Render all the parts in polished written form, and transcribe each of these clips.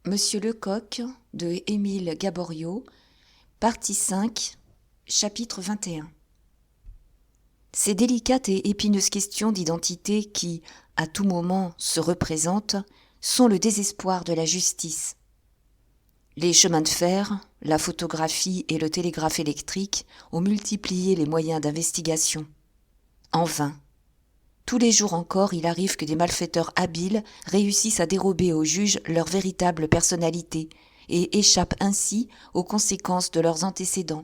Monsieur Lecoq de Émile Gaboriau, partie 5, chapitre 21. Ces délicates et épineuses questions d'identité qui, à tout moment, se représentent, sont le désespoir de la justice. Les chemins de fer, la photographie et le télégraphe électrique ont multiplié les moyens d'investigation. En vain. Tous les jours encore, il arrive que des malfaiteurs habiles réussissent à dérober aux juges leur véritable personnalité et échappent ainsi aux conséquences de leurs antécédents.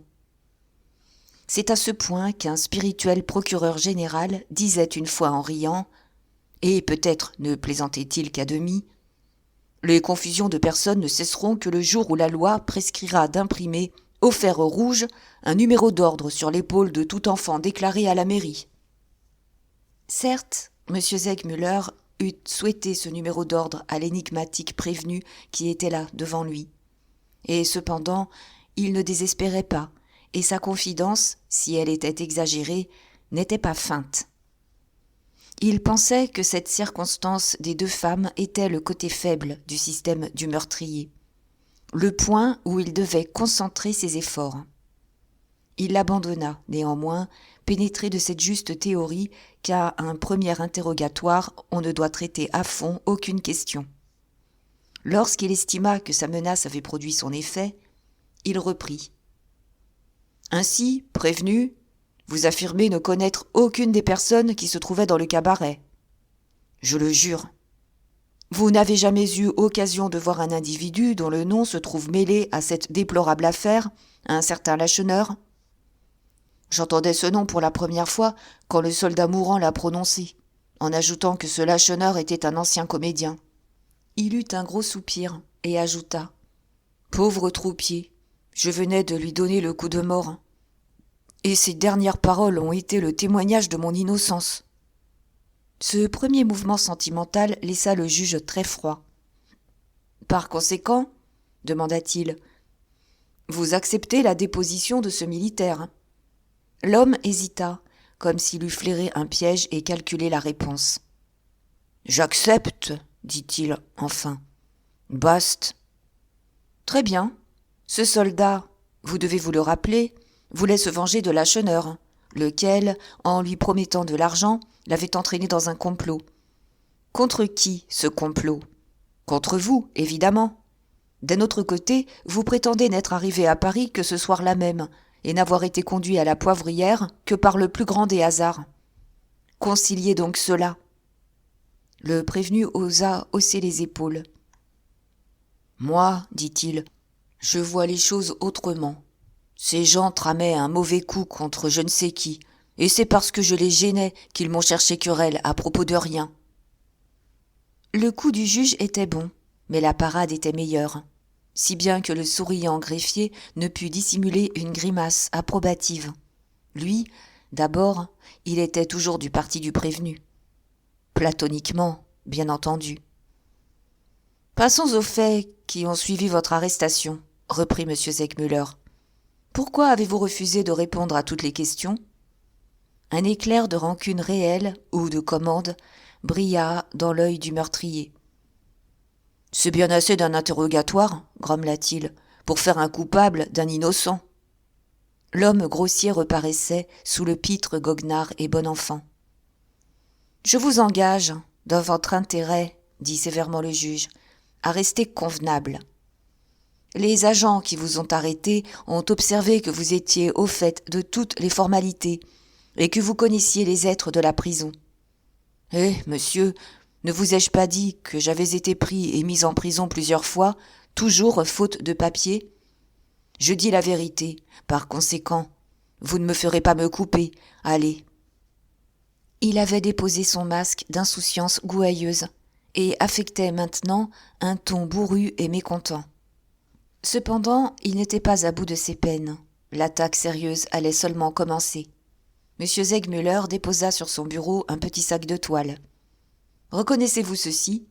C'est à ce point qu'un spirituel procureur général disait une fois en riant, et peut-être ne plaisantait-il qu'à demi, « Les confusions de personnes ne cesseront que le jour où la loi prescrira d'imprimer, au fer rouge, un numéro d'ordre sur l'épaule de tout enfant déclaré à la mairie. » Certes, M. Segmuller eût souhaité ce numéro d'ordre à l'énigmatique prévenu qui était là devant lui. Et cependant, il ne désespérait pas, et sa confidence, si elle était exagérée, n'était pas feinte. Il pensait que cette circonstance des deux femmes était le côté faible du système du meurtrier, le point où il devait concentrer ses efforts. Il l'abandonna, néanmoins, pénétré de cette juste théorie qu'à un premier interrogatoire, on ne doit traiter à fond aucune question. Lorsqu'il estima que sa menace avait produit son effet, il reprit. « Ainsi, prévenu, vous affirmez ne connaître aucune des personnes qui se trouvaient dans le cabaret. Je le jure. Vous n'avez jamais eu occasion de voir un individu dont le nom se trouve mêlé à cette déplorable affaire, un certain Lacheneur ? J'entendais ce nom pour la première fois quand le soldat mourant l'a prononcé, en ajoutant que ce Lacheneur était un ancien comédien. Il eut un gros soupir et ajouta « Pauvre troupier, je venais de lui donner le coup de mort. Et ces dernières paroles ont été le témoignage de mon innocence. » Ce premier mouvement sentimental laissa le juge très froid. « Par conséquent, demanda-t-il, vous acceptez la déposition de ce militaire ?» L'homme hésita, comme s'il eût flairé un piège et calculé la réponse. « J'accepte, dit-il enfin. Bast. Très bien. Ce soldat, vous devez vous le rappeler, voulait se venger de Lacheneur, lequel, en lui promettant de l'argent, l'avait entraîné dans un complot. Contre qui, ce complot ? Contre vous, évidemment. D'un autre côté, vous prétendez n'être arrivé à Paris que ce soir-là même, et n'avoir été conduit à la Poivrière que par le plus grand des hasards. Conciliez donc cela. » Le prévenu osa hausser les épaules. « Moi, dit-il, je vois les choses autrement. Ces gens tramaient un mauvais coup contre je ne sais qui, et c'est parce que je les gênais qu'ils m'ont cherché querelle à propos de rien. » Le coup du juge était bon, mais la parade était meilleure, si bien que le souriant greffier ne put dissimuler une grimace approbative. Lui, d'abord, il était toujours du parti du prévenu. Platoniquement, bien entendu. « Passons aux faits qui ont suivi votre arrestation, » reprit M. Segmuller. « Pourquoi avez-vous refusé de répondre à toutes les questions ?» Un éclair de rancune réelle ou de commande brilla dans l'œil du meurtrier. « C'est bien assez d'un interrogatoire, grommela-t-il, pour faire un coupable d'un innocent. » L'homme grossier reparaissait sous le pitre goguenard et bon enfant. « Je vous engage, dans votre intérêt, dit sévèrement le juge, à rester convenable. Les agents qui vous ont arrêté ont observé que vous étiez au fait de toutes les formalités et que vous connaissiez les êtres de la prison. Eh, monsieur, ne vous ai-je pas dit que j'avais été pris et mis en prison plusieurs fois, toujours faute de papier ? Je dis la vérité, par conséquent, vous ne me ferez pas me couper, allez. » Il avait déposé son masque d'insouciance gouailleuse et affectait maintenant un ton bourru et mécontent. Cependant, il n'était pas à bout de ses peines. L'attaque sérieuse allait seulement commencer. M. Segmuller déposa sur son bureau un petit sac de toile. « Reconnaissez-vous ceci ?»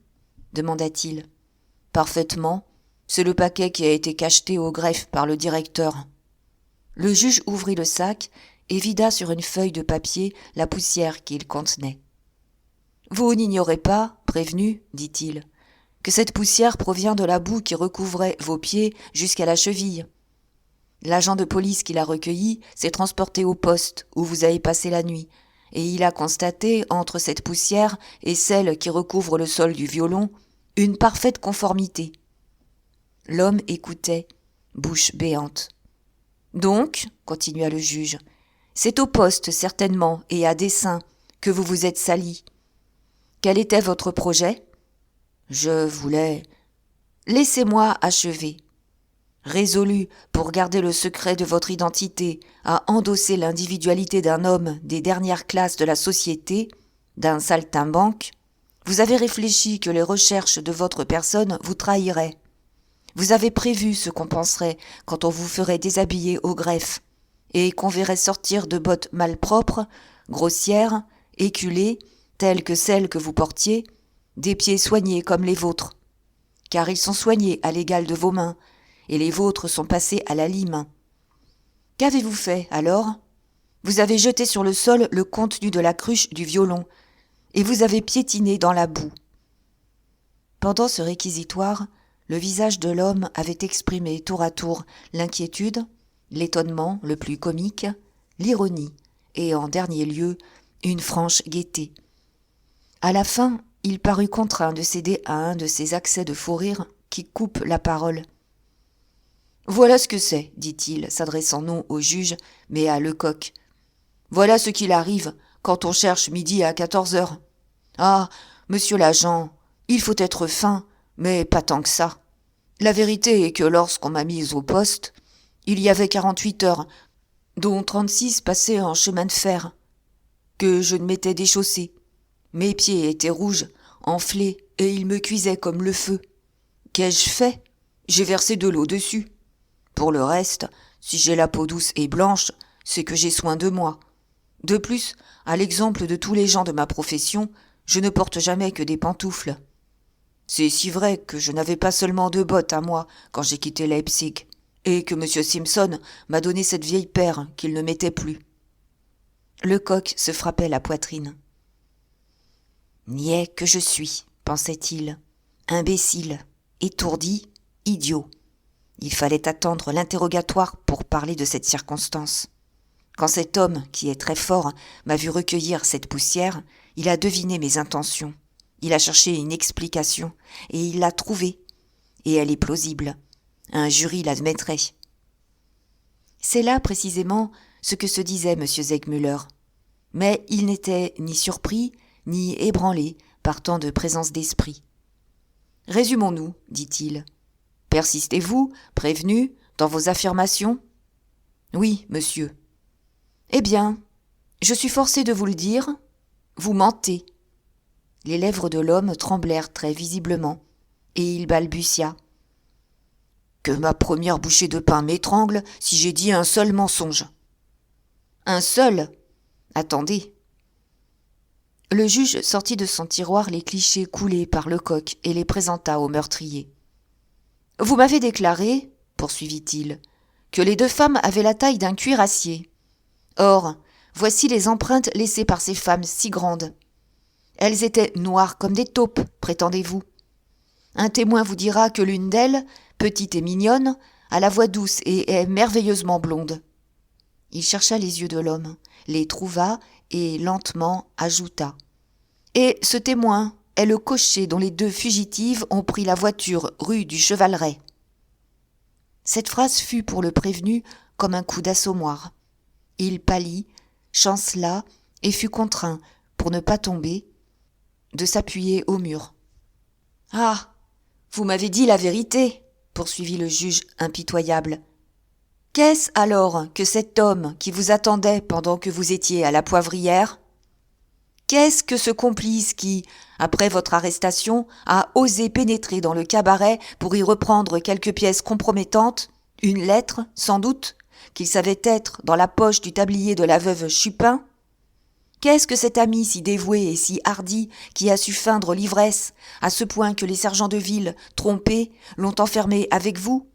demanda-t-il. « Parfaitement. C'est le paquet qui a été cacheté au greffe par le directeur. » Le juge ouvrit le sac et vida sur une feuille de papier la poussière qu'il contenait. « Vous n'ignorez pas, prévenu, dit-il, que cette poussière provient de la boue qui recouvrait vos pieds jusqu'à la cheville. L'agent de police qui l'a recueillie s'est transporté au poste où vous avez passé la nuit, et il a constaté, entre cette poussière et celle qui recouvre le sol du violon, une parfaite conformité. L'homme écoutait, bouche béante. Donc, continua le juge, c'est au poste certainement et à dessein que vous vous êtes sali. Quel était votre projet ? Je voulais... Laissez-moi achever. Résolu, pour garder le secret de votre identité, à endosser l'individualité d'un homme des dernières classes de la société, d'un saltimbanque, vous avez réfléchi que les recherches de votre personne vous trahiraient. Vous avez prévu ce qu'on penserait quand on vous ferait déshabiller au greffe, et qu'on verrait sortir de bottes malpropres, grossières, éculées, telles que celles que vous portiez, des pieds soignés comme les vôtres. Car ils sont soignés à l'égal de vos mains, et les vôtres sont passés à la lime. Qu'avez-vous fait, alors ? Vous avez jeté sur le sol le contenu de la cruche du violon, et vous avez piétiné dans la boue. Pendant ce réquisitoire, le visage de l'homme avait exprimé tour à tour l'inquiétude, l'étonnement le plus comique, l'ironie, et en dernier lieu, une franche gaieté. À la fin, il parut contraint de céder à un de ces accès de fou rire qui coupent la parole. « Voilà ce que c'est, dit-il, s'adressant non au juge, mais à Lecoq. Voilà ce qu'il arrive quand on cherche midi à 14 heures. Ah, monsieur l'agent, il faut être fin, mais pas tant que ça. La vérité est que lorsqu'on m'a mise au poste, il y avait 48 heures, dont 36 passées en chemin de fer, que je ne m'étais déchaussé. Mes pieds étaient rouges, enflés, et ils me cuisaient comme le feu. Qu'ai-je fait ? J'ai versé de l'eau dessus. Pour le reste, si j'ai la peau douce et blanche, c'est que j'ai soin de moi. De plus, à l'exemple de tous les gens de ma profession, je ne porte jamais que des pantoufles. C'est si vrai que je n'avais pas seulement 2 bottes à moi quand j'ai quitté Leipzig, et que M. Simpson m'a donné cette vieille paire qu'il ne mettait plus. Lecoq se frappait la poitrine. « Niais que je suis, pensait-il, imbécile, étourdi, idiot. Il fallait attendre l'interrogatoire pour parler de cette circonstance. Quand cet homme, qui est très fort, m'a vu recueillir cette poussière, il a deviné mes intentions. Il a cherché une explication, et il l'a trouvée. Et elle est plausible. Un jury l'admettrait. » C'est là précisément ce que se disait M. Segmuller. Mais il n'était ni surpris, ni ébranlé par tant de présence d'esprit. « Résumons-nous, dit-il. Persistez-vous, prévenu, dans vos affirmations ? » ?»« Oui, monsieur. »« Eh bien, je suis forcé de vous le dire, vous mentez. » Les lèvres de l'homme tremblèrent très visiblement, et il balbutia. « Que ma première bouchée de pain m'étrangle si j'ai dit un seul mensonge. »« Un seul ? Attendez. » Le juge sortit de son tiroir les clichés coulés par Lecoq et les présenta au meurtrier. « Vous m'avez déclaré, poursuivit-il, que les 2 femmes avaient la taille d'un cuirassier. Or, voici les empreintes laissées par ces femmes si grandes. Elles étaient noires comme des taupes, prétendez-vous. Un témoin vous dira que l'une d'elles, petite et mignonne, a la voix douce et est merveilleusement blonde. » Il chercha les yeux de l'homme, les trouva et lentement ajouta. « Et ce témoin est le cocher dont les 2 fugitives ont pris la voiture rue du Chevaleret. » Cette phrase fut pour le prévenu comme un coup d'assommoir. Il pâlit, chancela et fut contraint, pour ne pas tomber, de s'appuyer au mur. « Ah, vous m'avez dit la vérité, » poursuivit le juge impitoyable. « Qu'est-ce alors que cet homme qui vous attendait pendant que vous étiez à la poivrière ? Qu'est-ce que ce complice qui, après votre arrestation, a osé pénétrer dans le cabaret pour y reprendre quelques pièces compromettantes, une lettre, sans doute, qu'il savait être dans la poche du tablier de la veuve Chupin ? Qu'est-ce que cet ami si dévoué et si hardi qui a su feindre l'ivresse, à ce point que les sergents de ville, trompés, l'ont enfermé avec vous ?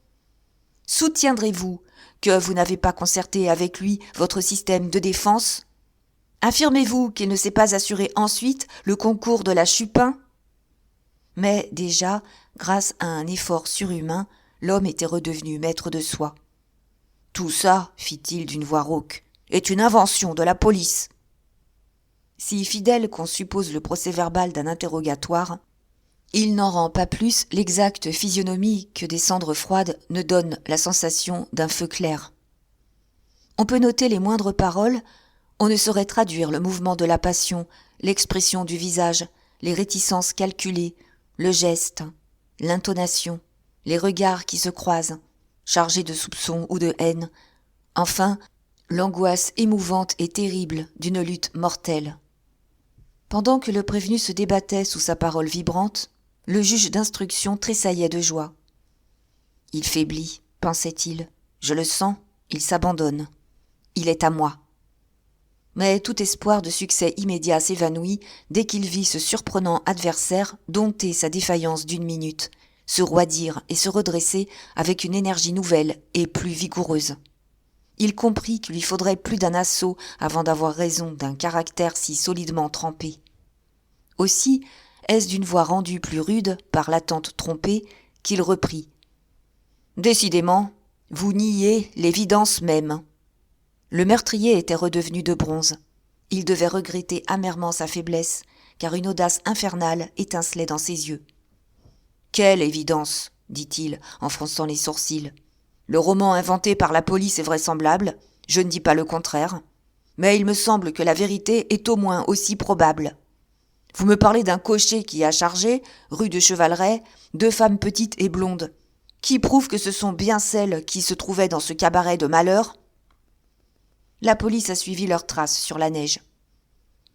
Soutiendrez-vous que vous n'avez pas concerté avec lui votre système de défense ? Affirmez-vous qu'il ne s'est pas assuré ensuite le concours de la Chupin ? Mais déjà, grâce à un effort surhumain, l'homme était redevenu maître de soi. « Tout ça, fit-il d'une voix rauque, est une invention de la police. » Si fidèle qu'on suppose le procès-verbal d'un interrogatoire, il n'en rend pas plus l'exacte physionomie que des cendres froides ne donnent la sensation d'un feu clair. On peut noter les moindres paroles, on ne saurait traduire le mouvement de la passion, l'expression du visage, les réticences calculées, le geste, l'intonation, les regards qui se croisent, chargés de soupçons ou de haine, enfin, l'angoisse émouvante et terrible d'une lutte mortelle. Pendant que le prévenu se débattait sous sa parole vibrante, le juge d'instruction tressaillait de joie. « Il faiblit, pensait-il. Je le sens, il s'abandonne. Il est à moi. » Mais tout espoir de succès immédiat s'évanouit dès qu'il vit ce surprenant adversaire dompter sa défaillance d'une minute, se roidir et se redresser avec une énergie nouvelle et plus vigoureuse. Il comprit qu'il lui faudrait plus d'un assaut avant d'avoir raison d'un caractère si solidement trempé. Aussi, est-ce d'une voix rendue plus rude par l'attente trompée qu'il reprit. « Décidément, vous niez l'évidence même. » Le meurtrier était redevenu de bronze. Il devait regretter amèrement sa faiblesse, car une audace infernale étincelait dans ses yeux. « Quelle évidence !» dit-il, en fronçant les sourcils. « Le roman inventé par la police est vraisemblable, je ne dis pas le contraire, mais il me semble que la vérité est au moins aussi probable. Vous me parlez d'un cocher qui a chargé, rue de Chevaleret, 2 femmes petites et blondes. Qui prouve que ce sont bien celles qui se trouvaient dans ce cabaret de malheur ? La police a suivi leurs traces sur la neige.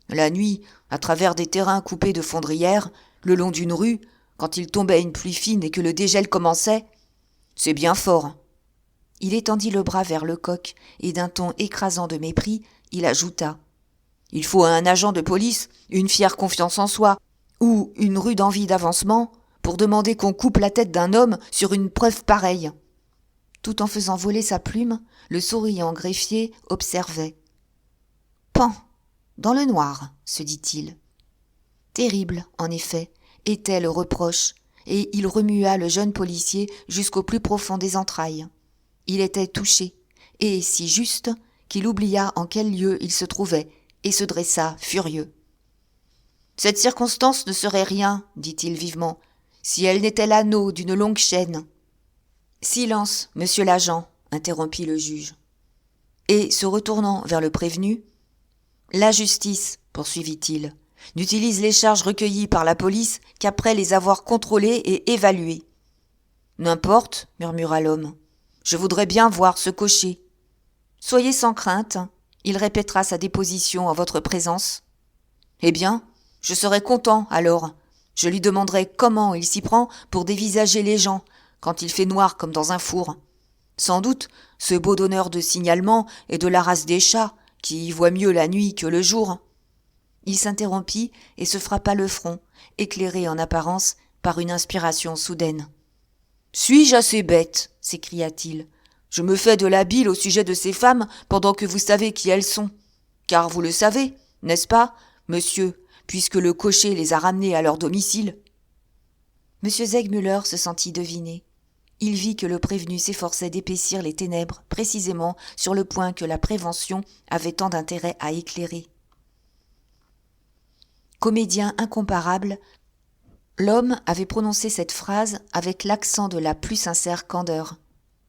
La nuit, à travers des terrains coupés de fondrières, le long d'une rue, quand il tombait une pluie fine et que le dégel commençait, c'est bien fort. » Il étendit le bras vers Lecoq et d'un ton écrasant de mépris, il ajouta « Il faut à un agent de police une fière confiance en soi ou une rude envie d'avancement pour demander qu'on coupe la tête d'un homme sur une preuve pareille. » Tout en faisant voler sa plume, le souriant greffier observait. « Pan, dans le noir, se dit-il. » Terrible, en effet, était le reproche, et il remua le jeune policier jusqu'au plus profond des entrailles. Il était touché, et si juste qu'il oublia en quel lieu il se trouvait, et se dressa furieux. « Cette circonstance ne serait rien, dit-il vivement, si elle n'était l'anneau d'une longue chaîne. »« Silence, monsieur l'agent, interrompit le juge. Et, se retournant vers le prévenu, « La justice, poursuivit-il, n'utilise les charges recueillies par la police qu'après les avoir contrôlées et évaluées. »« N'importe, murmura l'homme, je voudrais bien voir ce cocher. »« Soyez sans crainte, il répétera sa déposition en votre présence. »« Eh bien, je serai content alors. Je lui demanderai comment il s'y prend pour dévisager les gens, quand il fait noir comme dans un four. Sans doute, ce beau donneur de signalement est de la race des chats, qui y voient mieux la nuit que le jour. » Il s'interrompit et se frappa le front, éclairé en apparence par une inspiration soudaine. « Suis-je assez bête ?» s'écria-t-il. « Je me fais de la bile au sujet de ces femmes pendant que vous savez qui elles sont. Car vous le savez, n'est-ce pas, monsieur, puisque le cocher les a ramenées à leur domicile. » M. Segmuller se sentit deviner. Il vit que le prévenu s'efforçait d'épaissir les ténèbres précisément sur le point que la prévention avait tant d'intérêt à éclairer. Comédien incomparable, l'homme avait prononcé cette phrase avec l'accent de la plus sincère candeur.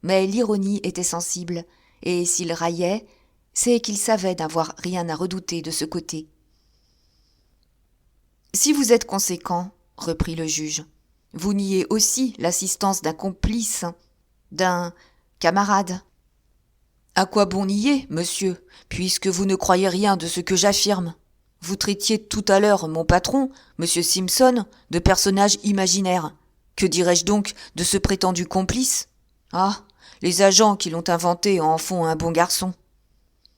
Mais l'ironie était sensible, et s'il raillait, c'est qu'il savait n'avoir rien à redouter de ce côté. « Si vous êtes conséquent, reprit le juge, vous niez aussi l'assistance d'un complice, d'un camarade. À quoi bon nier, monsieur, puisque vous ne croyez rien de ce que j'affirme ? Vous traitiez tout à l'heure mon patron, monsieur Simpson, de personnage imaginaire. Que dirais-je donc de ce prétendu complice ? Ah, les agents qui l'ont inventé en font un bon garçon.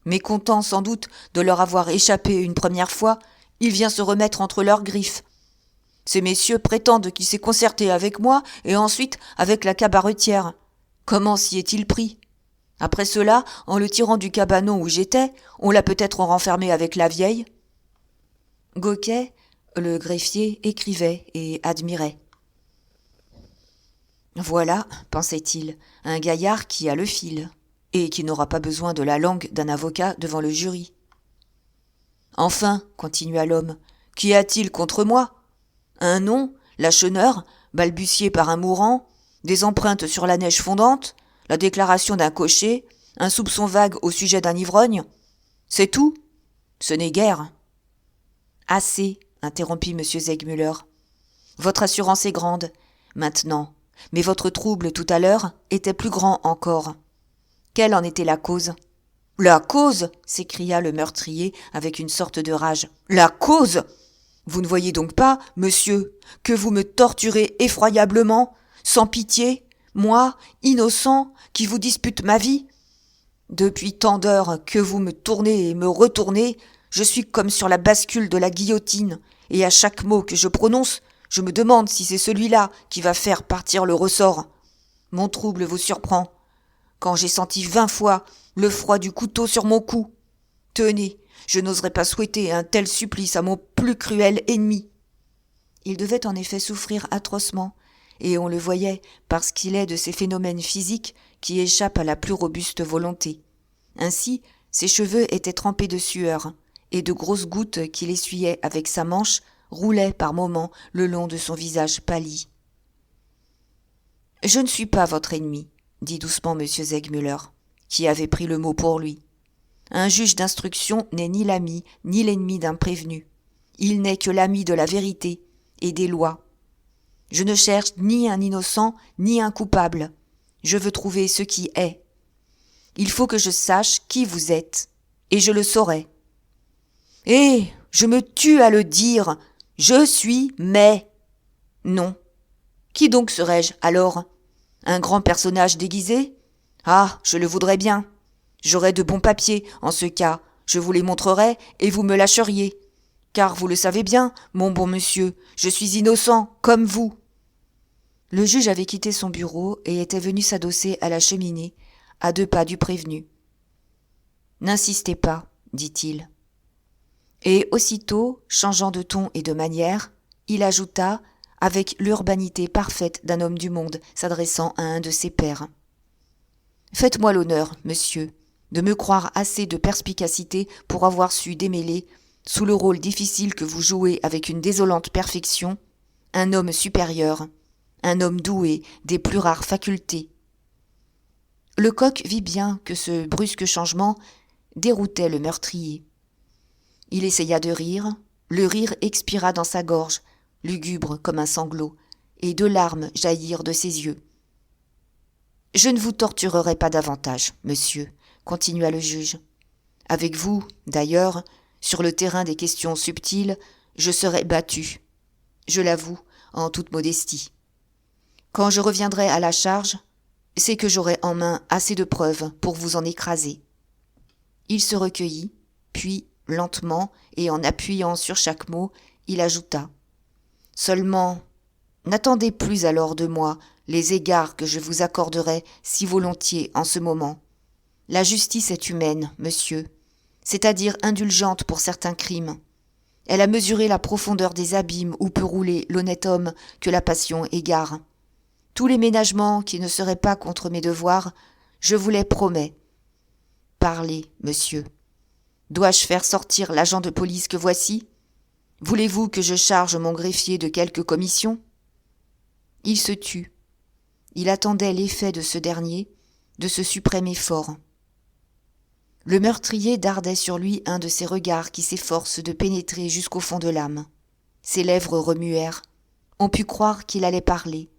Mécontent sans doute de leur avoir échappé une première fois, il vient se remettre entre leurs griffes. Ces messieurs prétendent qu'il s'est concerté avec moi et ensuite avec la cabaretière. Comment s'y est-il pris ? Après cela, en le tirant du cabanon où j'étais, on l'a peut-être renfermé avec la vieille. » Gauquet, le greffier, écrivait et admirait. Voilà, pensait-il, un gaillard qui a le fil, et qui n'aura pas besoin de la langue d'un avocat devant le jury. Enfin, continua l'homme, qu'y a-t-il contre moi? Un nom, Lacheneur, balbutié par un mourant, des empreintes sur la neige fondante, la déclaration d'un cocher, un soupçon vague au sujet d'un ivrogne. C'est tout? Ce n'est guère. Assez, interrompit M. Segmuller. Votre assurance est grande, maintenant, mais votre trouble tout à l'heure était plus grand encore. Quelle en était la cause? La cause! S'écria le meurtrier avec une sorte de rage. La cause! Vous ne voyez donc pas, monsieur, que vous me torturez effroyablement, sans pitié, moi, innocent, qui vous dispute ma vie? Depuis tant d'heures que vous me tournez et me retournez, je suis comme sur la bascule de la guillotine, et à chaque mot que je prononce, je me demande si c'est celui-là qui va faire partir le ressort. Mon trouble vous surprend, quand j'ai senti 20 fois le froid du couteau sur mon cou. Tenez, je n'oserais pas souhaiter un tel supplice à mon plus cruel ennemi. Il devait en effet souffrir atrocement, et on le voyait parce qu'il est de ces phénomènes physiques qui échappent à la plus robuste volonté. Ainsi, ses cheveux étaient trempés de sueur, et de grosses gouttes qu'il essuyait avec sa manche roulaient par moments le long de son visage pâli. « Je ne suis pas votre ennemi, » dit doucement M. Segmuller, qui avait pris le mot pour lui. Un juge d'instruction n'est ni l'ami ni l'ennemi d'un prévenu. Il n'est que l'ami de la vérité et des lois. Je ne cherche ni un innocent ni un coupable. Je veux trouver ce qui est. Il faut que je sache qui vous êtes, et je le saurai. Eh, je me tue à le dire, je suis mais. Non. Qui donc serais-je alors? Un grand personnage déguisé? Ah, je le voudrais bien. J'aurais de bons papiers, en ce cas, je vous les montrerais et vous me lâcheriez. Car vous le savez bien, mon bon monsieur, je suis innocent, comme vous. Le juge avait quitté son bureau et était venu s'adosser à la cheminée, à 2 pas du prévenu. « N'insistez pas, dit-il. » Et aussitôt, changeant de ton et de manière, il ajouta, avec l'urbanité parfaite d'un homme du monde s'adressant à un de ses pairs. « Faites-moi l'honneur, monsieur, de me croire assez de perspicacité pour avoir su démêler, sous le rôle difficile que vous jouez avec une désolante perfection, un homme supérieur, un homme doué des plus rares facultés. » Lecoq vit bien que ce brusque changement déroutait le meurtrier. Il essaya de rire, le rire expira dans sa gorge, lugubre comme un sanglot, et 2 larmes jaillirent de ses yeux. « Je ne vous torturerai pas davantage, monsieur, » continua le juge. « Avec vous, d'ailleurs, sur le terrain des questions subtiles, je serai battu, je l'avoue, en toute modestie. Quand je reviendrai à la charge, c'est que j'aurai en main assez de preuves pour vous en écraser. » Il se recueillit, puis, lentement, et en appuyant sur chaque mot, il ajouta. « Seulement, n'attendez plus alors de moi les égards que je vous accorderai si volontiers en ce moment. La justice est humaine, monsieur, c'est-à-dire indulgente pour certains crimes. Elle a mesuré la profondeur des abîmes où peut rouler l'honnête homme que la passion égare. Tous les ménagements qui ne seraient pas contre mes devoirs, je vous les promets. Parlez, monsieur. Dois-je faire sortir l'agent de police que voici? Voulez-vous que je charge mon greffier de quelque commission? » Il se tut. Il attendait l'effet de ce dernier, de ce suprême effort. Le meurtrier dardait sur lui un de ces regards qui s'efforcent de pénétrer jusqu'au fond de l'âme. Ses lèvres remuèrent. On put croire qu'il allait parler.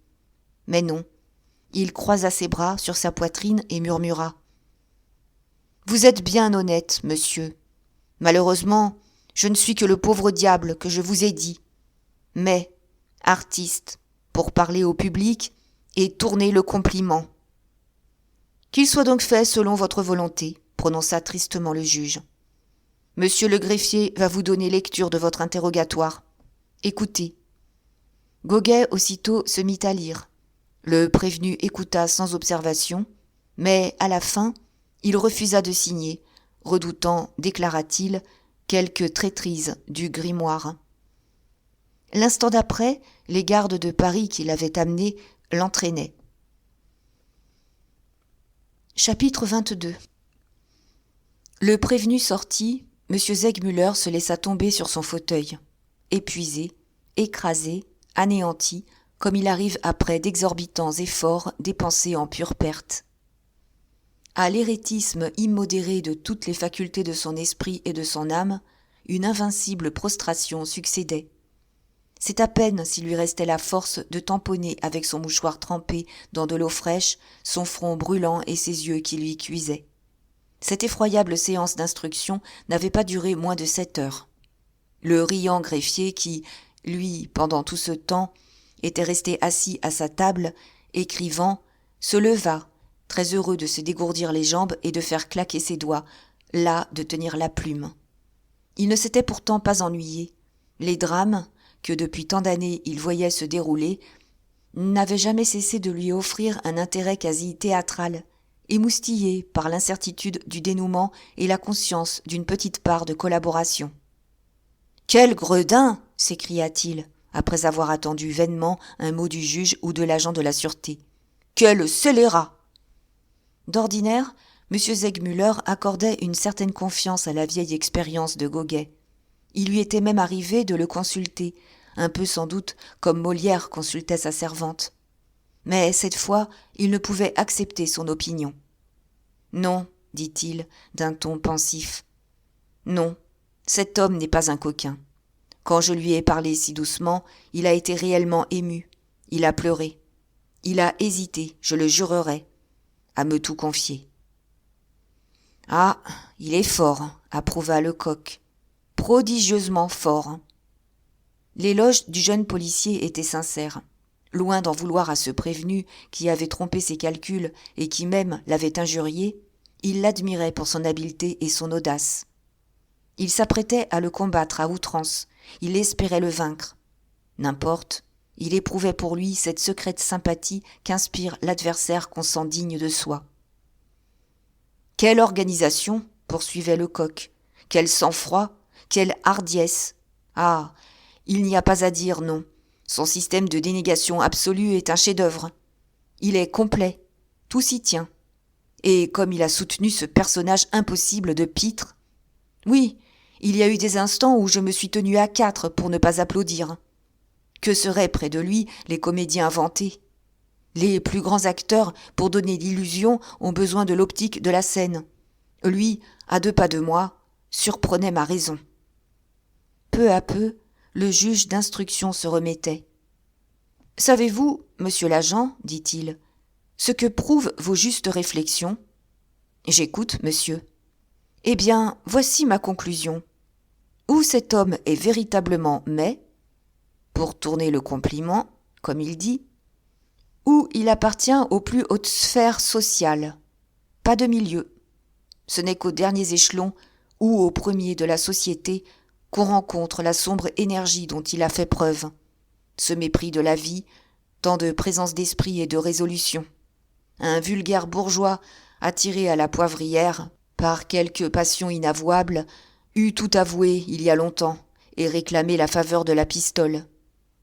Mais non. Il croisa ses bras sur sa poitrine et murmura. « Vous êtes bien honnête, monsieur. Malheureusement, je ne suis que le pauvre diable que je vous ai dit. Mais, artiste, pour parler au public et tourner le compliment. » « Qu'il soit donc fait selon votre volonté, » prononça tristement le juge. « Monsieur le greffier va vous donner lecture de votre interrogatoire. Écoutez. » Goguet aussitôt se mit à lire. Le prévenu écouta sans observation, mais à la fin, il refusa de signer, redoutant, déclara-t-il, quelque traîtrise du grimoire. L'instant d'après, les gardes de Paris qui l'avaient amené l'entraînaient. Chapitre 22. Le prévenu sorti, M. Segmuller se laissa tomber sur son fauteuil, épuisé, écrasé, anéanti, comme il arrive après d'exorbitants efforts dépensés en pure perte. À l'éréthisme immodéré de toutes les facultés de son esprit et de son âme, une invincible prostration succédait. C'est à peine s'il lui restait la force de tamponner avec son mouchoir trempé dans de l'eau fraîche son front brûlant et ses yeux qui lui cuisaient. Cette effroyable séance d'instruction n'avait pas duré moins de 7 heures. Le riant greffier qui, lui, pendant tout ce temps, était resté assis à sa table, écrivant, se leva, très heureux de se dégourdir les jambes et de faire claquer ses doigts, las de tenir la plume. Il ne s'était pourtant pas ennuyé. Les drames, que depuis tant d'années il voyait se dérouler, n'avaient jamais cessé de lui offrir un intérêt quasi théâtral, émoustillé par l'incertitude du dénouement et la conscience d'une petite part de collaboration. « Quel gredin !» s'écria-t-il, après avoir attendu vainement un mot du juge ou de l'agent de la sûreté. « Quel scélérat !» D'ordinaire, M. Segmuller accordait une certaine confiance à la vieille expérience de Goguet. Il lui était même arrivé de le consulter, un peu sans doute comme Molière consultait sa servante. Mais cette fois, il ne pouvait accepter son opinion. « Non, dit-il, d'un ton pensif. Non, cet homme n'est pas un coquin. Quand je lui ai parlé si doucement, il a été réellement ému. Il a pleuré. Il a hésité, je le jurerais, à me tout confier. »« Ah, il est fort, approuva Lecoq. Prodigieusement fort. » L'éloge du jeune policier était sincère. Loin d'en vouloir à ce prévenu qui avait trompé ses calculs et qui même l'avait injurié, il l'admirait pour son habileté et son audace. Il s'apprêtait à le combattre à outrance, il espérait le vaincre. N'importe, il éprouvait pour lui cette secrète sympathie qu'inspire l'adversaire qu'on sent digne de soi. « Quelle organisation !» poursuivait Lecoq. « Quel sang-froid ! Quelle hardiesse ! Ah, il n'y a pas à dire non. Son système de dénégation absolue est un chef-d'œuvre. Il est complet, tout s'y tient. Et comme il a soutenu ce personnage impossible de Pitre, oui, il y a eu des instants où je me suis tenu à 4 pour ne pas applaudir. Que seraient près de lui les comédiens inventés ? Les plus grands acteurs, pour donner l'illusion, ont besoin de l'optique de la scène. Lui, à 2 pas de moi, surprenait ma raison. Peu à peu, le juge d'instruction se remettait. « Savez-vous, monsieur l'agent, dit-il, ce que prouvent vos justes réflexions ? » ?»« J'écoute, monsieur. »« Eh bien, voici ma conclusion. Ou cet homme est véritablement mai, pour tourner le compliment, comme il dit, ou il appartient aux plus hautes sphères sociales. Pas de milieu. Ce n'est qu'aux derniers échelons ou aux premiers de la société qu'on rencontre la sombre énergie dont il a fait preuve, ce mépris de la vie, tant de présence d'esprit et de résolution. Un vulgaire bourgeois, attiré à la poivrière par quelque passion inavouable, eût tout avoué il y a longtemps et réclamé la faveur de la pistole.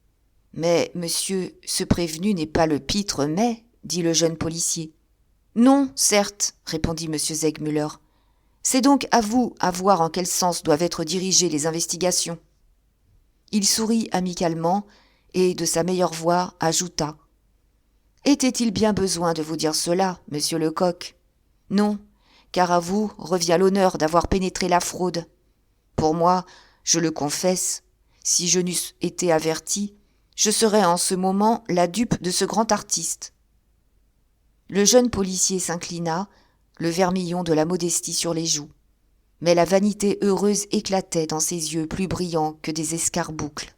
« Mais, monsieur, ce prévenu n'est pas le pitre Mai, dit le jeune policier. « Non, certes, répondit M. Segmuller. C'est donc à vous à voir en quel sens doivent être dirigées les investigations. » Il sourit amicalement et, de sa meilleure voix, ajouta. « Était-il bien besoin de vous dire cela, monsieur Lecoq ? Non, car à vous revient l'honneur d'avoir pénétré la fraude. Pour moi, je le confesse, si je n'eusse été averti, je serais en ce moment la dupe de ce grand artiste. » Le jeune policier s'inclina, le vermillon de la modestie sur les joues. Mais la vanité heureuse éclatait dans ses yeux plus brillants que des escarboucles.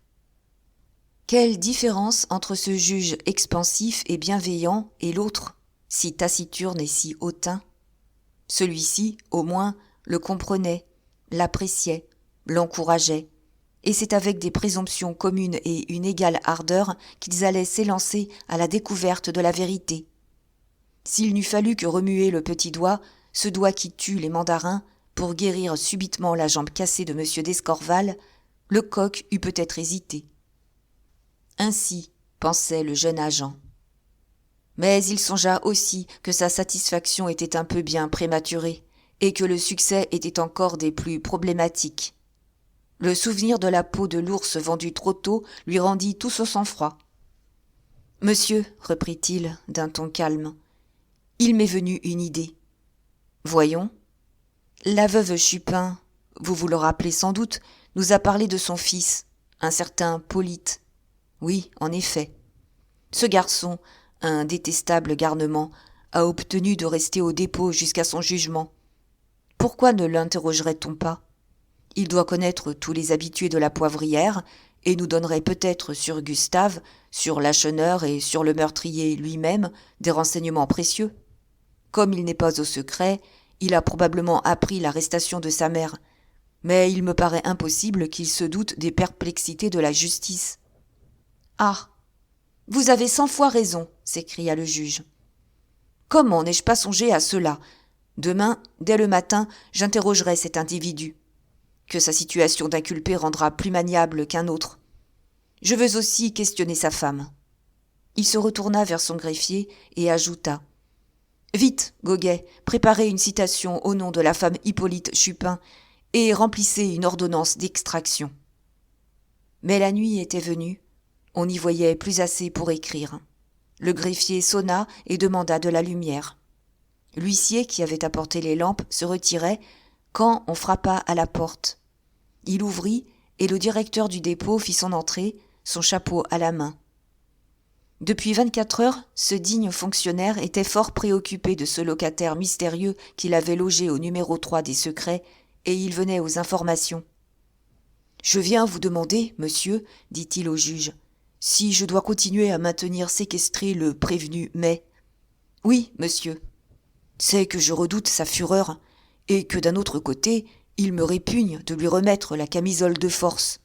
Quelle différence entre ce juge expansif et bienveillant et l'autre, si taciturne et si hautain. Celui-ci, au moins, le comprenait, l'appréciait, l'encourageait, et c'est avec des présomptions communes et une égale ardeur qu'ils allaient s'élancer à la découverte de la vérité. S'il n'eût fallu que remuer le petit doigt, ce doigt qui tue les mandarins, pour guérir subitement la jambe cassée de M. d'Escorval, Lecoq eût peut-être hésité. Ainsi pensait le jeune agent. Mais il songea aussi que sa satisfaction était un peu bien prématurée, et que le succès était encore des plus problématiques. Le souvenir de la peau de l'ours vendue trop tôt lui rendit tout son sang-froid. « Monsieur, reprit-il d'un ton calme, il m'est venu une idée. Voyons. La veuve Chupin, vous vous le rappelez sans doute, nous a parlé de son fils, un certain Polyte. Oui, en effet. Ce garçon, un détestable garnement, a obtenu de rester au dépôt jusqu'à son jugement. Pourquoi ne l'interrogerait-on pas ? Il doit connaître tous les habitués de la poivrière et nous donnerait peut-être sur Gustave, sur Lacheneur et sur le meurtrier lui-même des renseignements précieux. Comme il n'est pas au secret, il a probablement appris l'arrestation de sa mère, mais il me paraît impossible qu'il se doute des perplexités de la justice. « Ah, vous avez 100 fois raison, s'écria le juge. Comment n'ai-je pas songé à cela ? Demain, dès le matin, j'interrogerai cet individu, que sa situation d'inculpé rendra plus maniable qu'un autre. Je veux aussi questionner sa femme. » Il se retourna vers son greffier et ajouta : « Vite, Goguet, préparez une citation au nom de la femme Hippolyte Chupin et remplissez une ordonnance d'extraction. » Mais la nuit était venue, on n'y voyait plus assez pour écrire. Le greffier sonna et demanda de la lumière. L'huissier qui avait apporté les lampes se retirait quand on frappa à la porte. Il ouvrit et le directeur du dépôt fit son entrée, son chapeau à la main. Depuis 24 heures, ce digne fonctionnaire était fort préoccupé de ce locataire mystérieux qu'il avait logé au numéro 3 des secrets, et il venait aux informations. « Je viens vous demander, monsieur, dit-il au juge, si je dois continuer à maintenir séquestré le prévenu Mai. »« Oui, monsieur. C'est que je redoute sa fureur, et que d'un autre côté, il me répugne de lui remettre la camisole de force. »«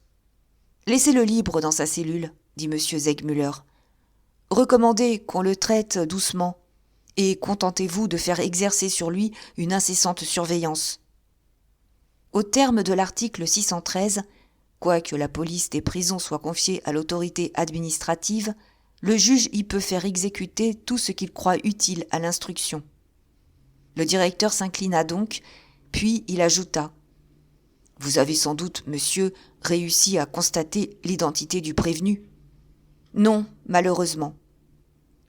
Laissez-le libre dans sa cellule, dit monsieur Segmuller. Recommandez qu'on le traite doucement, et contentez-vous de faire exercer sur lui une incessante surveillance. » Au terme de l'article 613, quoique la police des prisons soit confiée à l'autorité administrative, le juge y peut faire exécuter tout ce qu'il croit utile à l'instruction. Le directeur s'inclina donc, puis il ajouta : « Vous avez sans doute, monsieur, réussi à constater l'identité du prévenu ? » « Non, malheureusement. »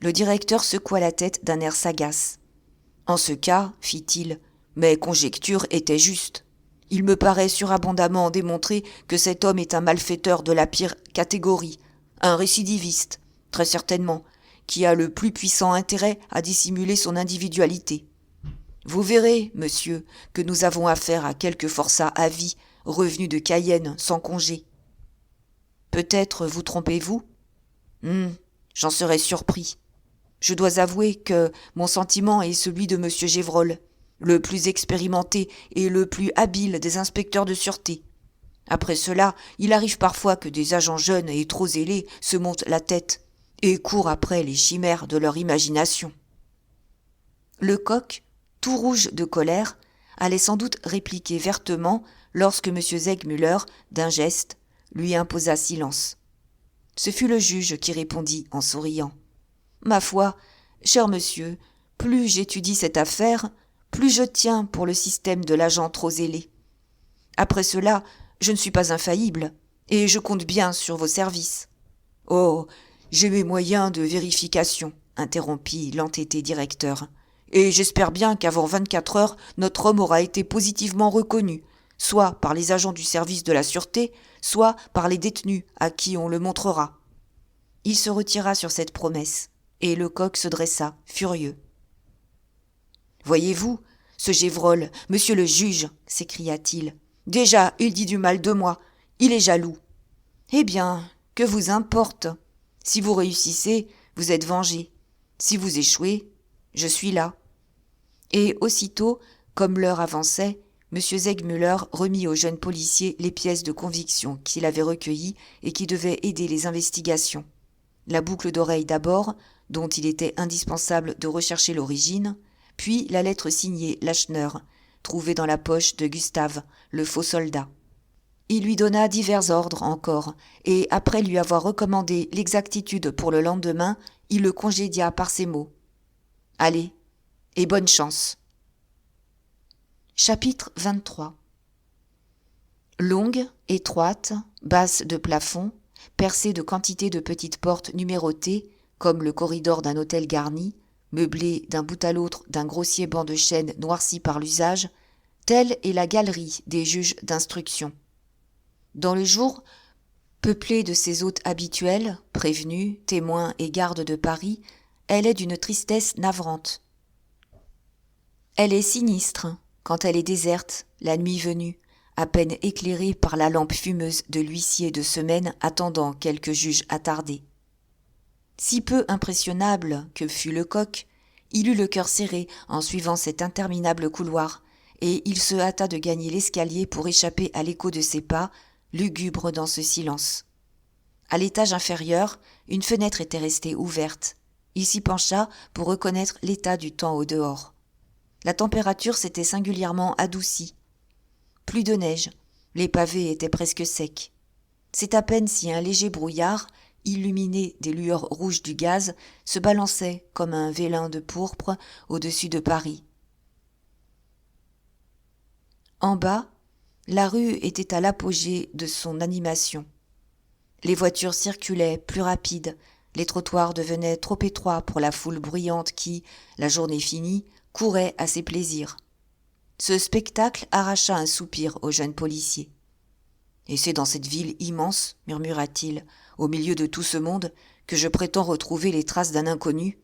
Le directeur secoua la tête d'un air sagace. « En ce cas, fit-il, mes conjectures étaient justes. Il me paraît surabondamment démontré que cet homme est un malfaiteur de la pire catégorie, un récidiviste, très certainement, qui a le plus puissant intérêt à dissimuler son individualité. Vous verrez, monsieur, que nous avons affaire à quelque forçat à vie, revenu de Cayenne sans congé. Peut-être vous trompez-vous ? J'en serais surpris. Je dois avouer que mon sentiment est celui de M. Gévrol, le plus expérimenté et le plus habile des inspecteurs de sûreté. Après cela, il arrive parfois que des agents jeunes et trop zélés se montent la tête et courent après les chimères de leur imagination. » Lecoq, tout rouge de colère, allait sans doute répliquer vertement lorsque M. Segmuller, d'un geste, lui imposa silence. Ce fut le juge qui répondit en souriant. « Ma foi, cher monsieur, plus j'étudie cette affaire, plus je tiens pour le système de l'agent trop zélé. Après cela, je ne suis pas infaillible, et je compte bien sur vos services. »« Oh, j'ai mes moyens de vérification, » interrompit l'entêté directeur, « et j'espère bien qu'avant 24 heures, notre homme aura été positivement reconnu, soit par les agents du service de la sûreté, soit par les détenus à qui on le montrera. » Il se retira sur cette promesse, et Lecoq se dressa, furieux. « Voyez-vous, ce Gévrol, monsieur le juge, s'écria-t-il. Déjà, il dit du mal de moi, il est jaloux. Eh bien, que vous importe ? Si vous réussissez, vous êtes vengé. Si vous échouez, je suis là. » Et aussitôt, comme l'heure avançait, M. Segmuller remit au jeune policier les pièces de conviction qu'il avait recueillies et qui devaient aider les investigations. La boucle d'oreille d'abord, dont il était indispensable de rechercher l'origine, puis la lettre signée Lacheneur, trouvée dans la poche de Gustave, le faux soldat. Il lui donna divers ordres encore, et après lui avoir recommandé l'exactitude pour le lendemain, il le congédia par ces mots. « Allez, et bonne chance !» Chapitre 23. Longue, étroite, basse de plafond, percée de quantité de petites portes numérotées, comme le corridor d'un hôtel garni, meublé d'un bout à l'autre d'un grossier banc de chêne noirci par l'usage, telle est la galerie des juges d'instruction. Dans le jour, peuplée de ses hôtes habituels, prévenus, témoins et gardes de Paris, elle est d'une tristesse navrante. Elle est sinistre quand elle est déserte, la nuit venue, à peine éclairée par la lampe fumeuse de l'huissier de semaine attendant quelque juge attardé. Si peu impressionnable que fût Lecoq, il eut le cœur serré en suivant cet interminable couloir, et il se hâta de gagner l'escalier pour échapper à l'écho de ses pas, lugubre dans ce silence. À l'étage inférieur, une fenêtre était restée ouverte. Il s'y pencha pour reconnaître l'état du temps au dehors. La température s'était singulièrement adoucie. Plus de neige, les pavés étaient presque secs. C'est à peine si un léger brouillard, illuminé des lueurs rouges du gaz, se balançait comme un vélin de pourpre au-dessus de Paris. En bas, la rue était à l'apogée de son animation. Les voitures circulaient plus rapides, les trottoirs devenaient trop étroits pour la foule bruyante qui, la journée finie, courait à ses plaisirs. Ce spectacle arracha un soupir au jeune policier. « Et c'est dans cette ville immense, murmura-t-il, au milieu de tout ce monde, que je prétends retrouver les traces d'un inconnu.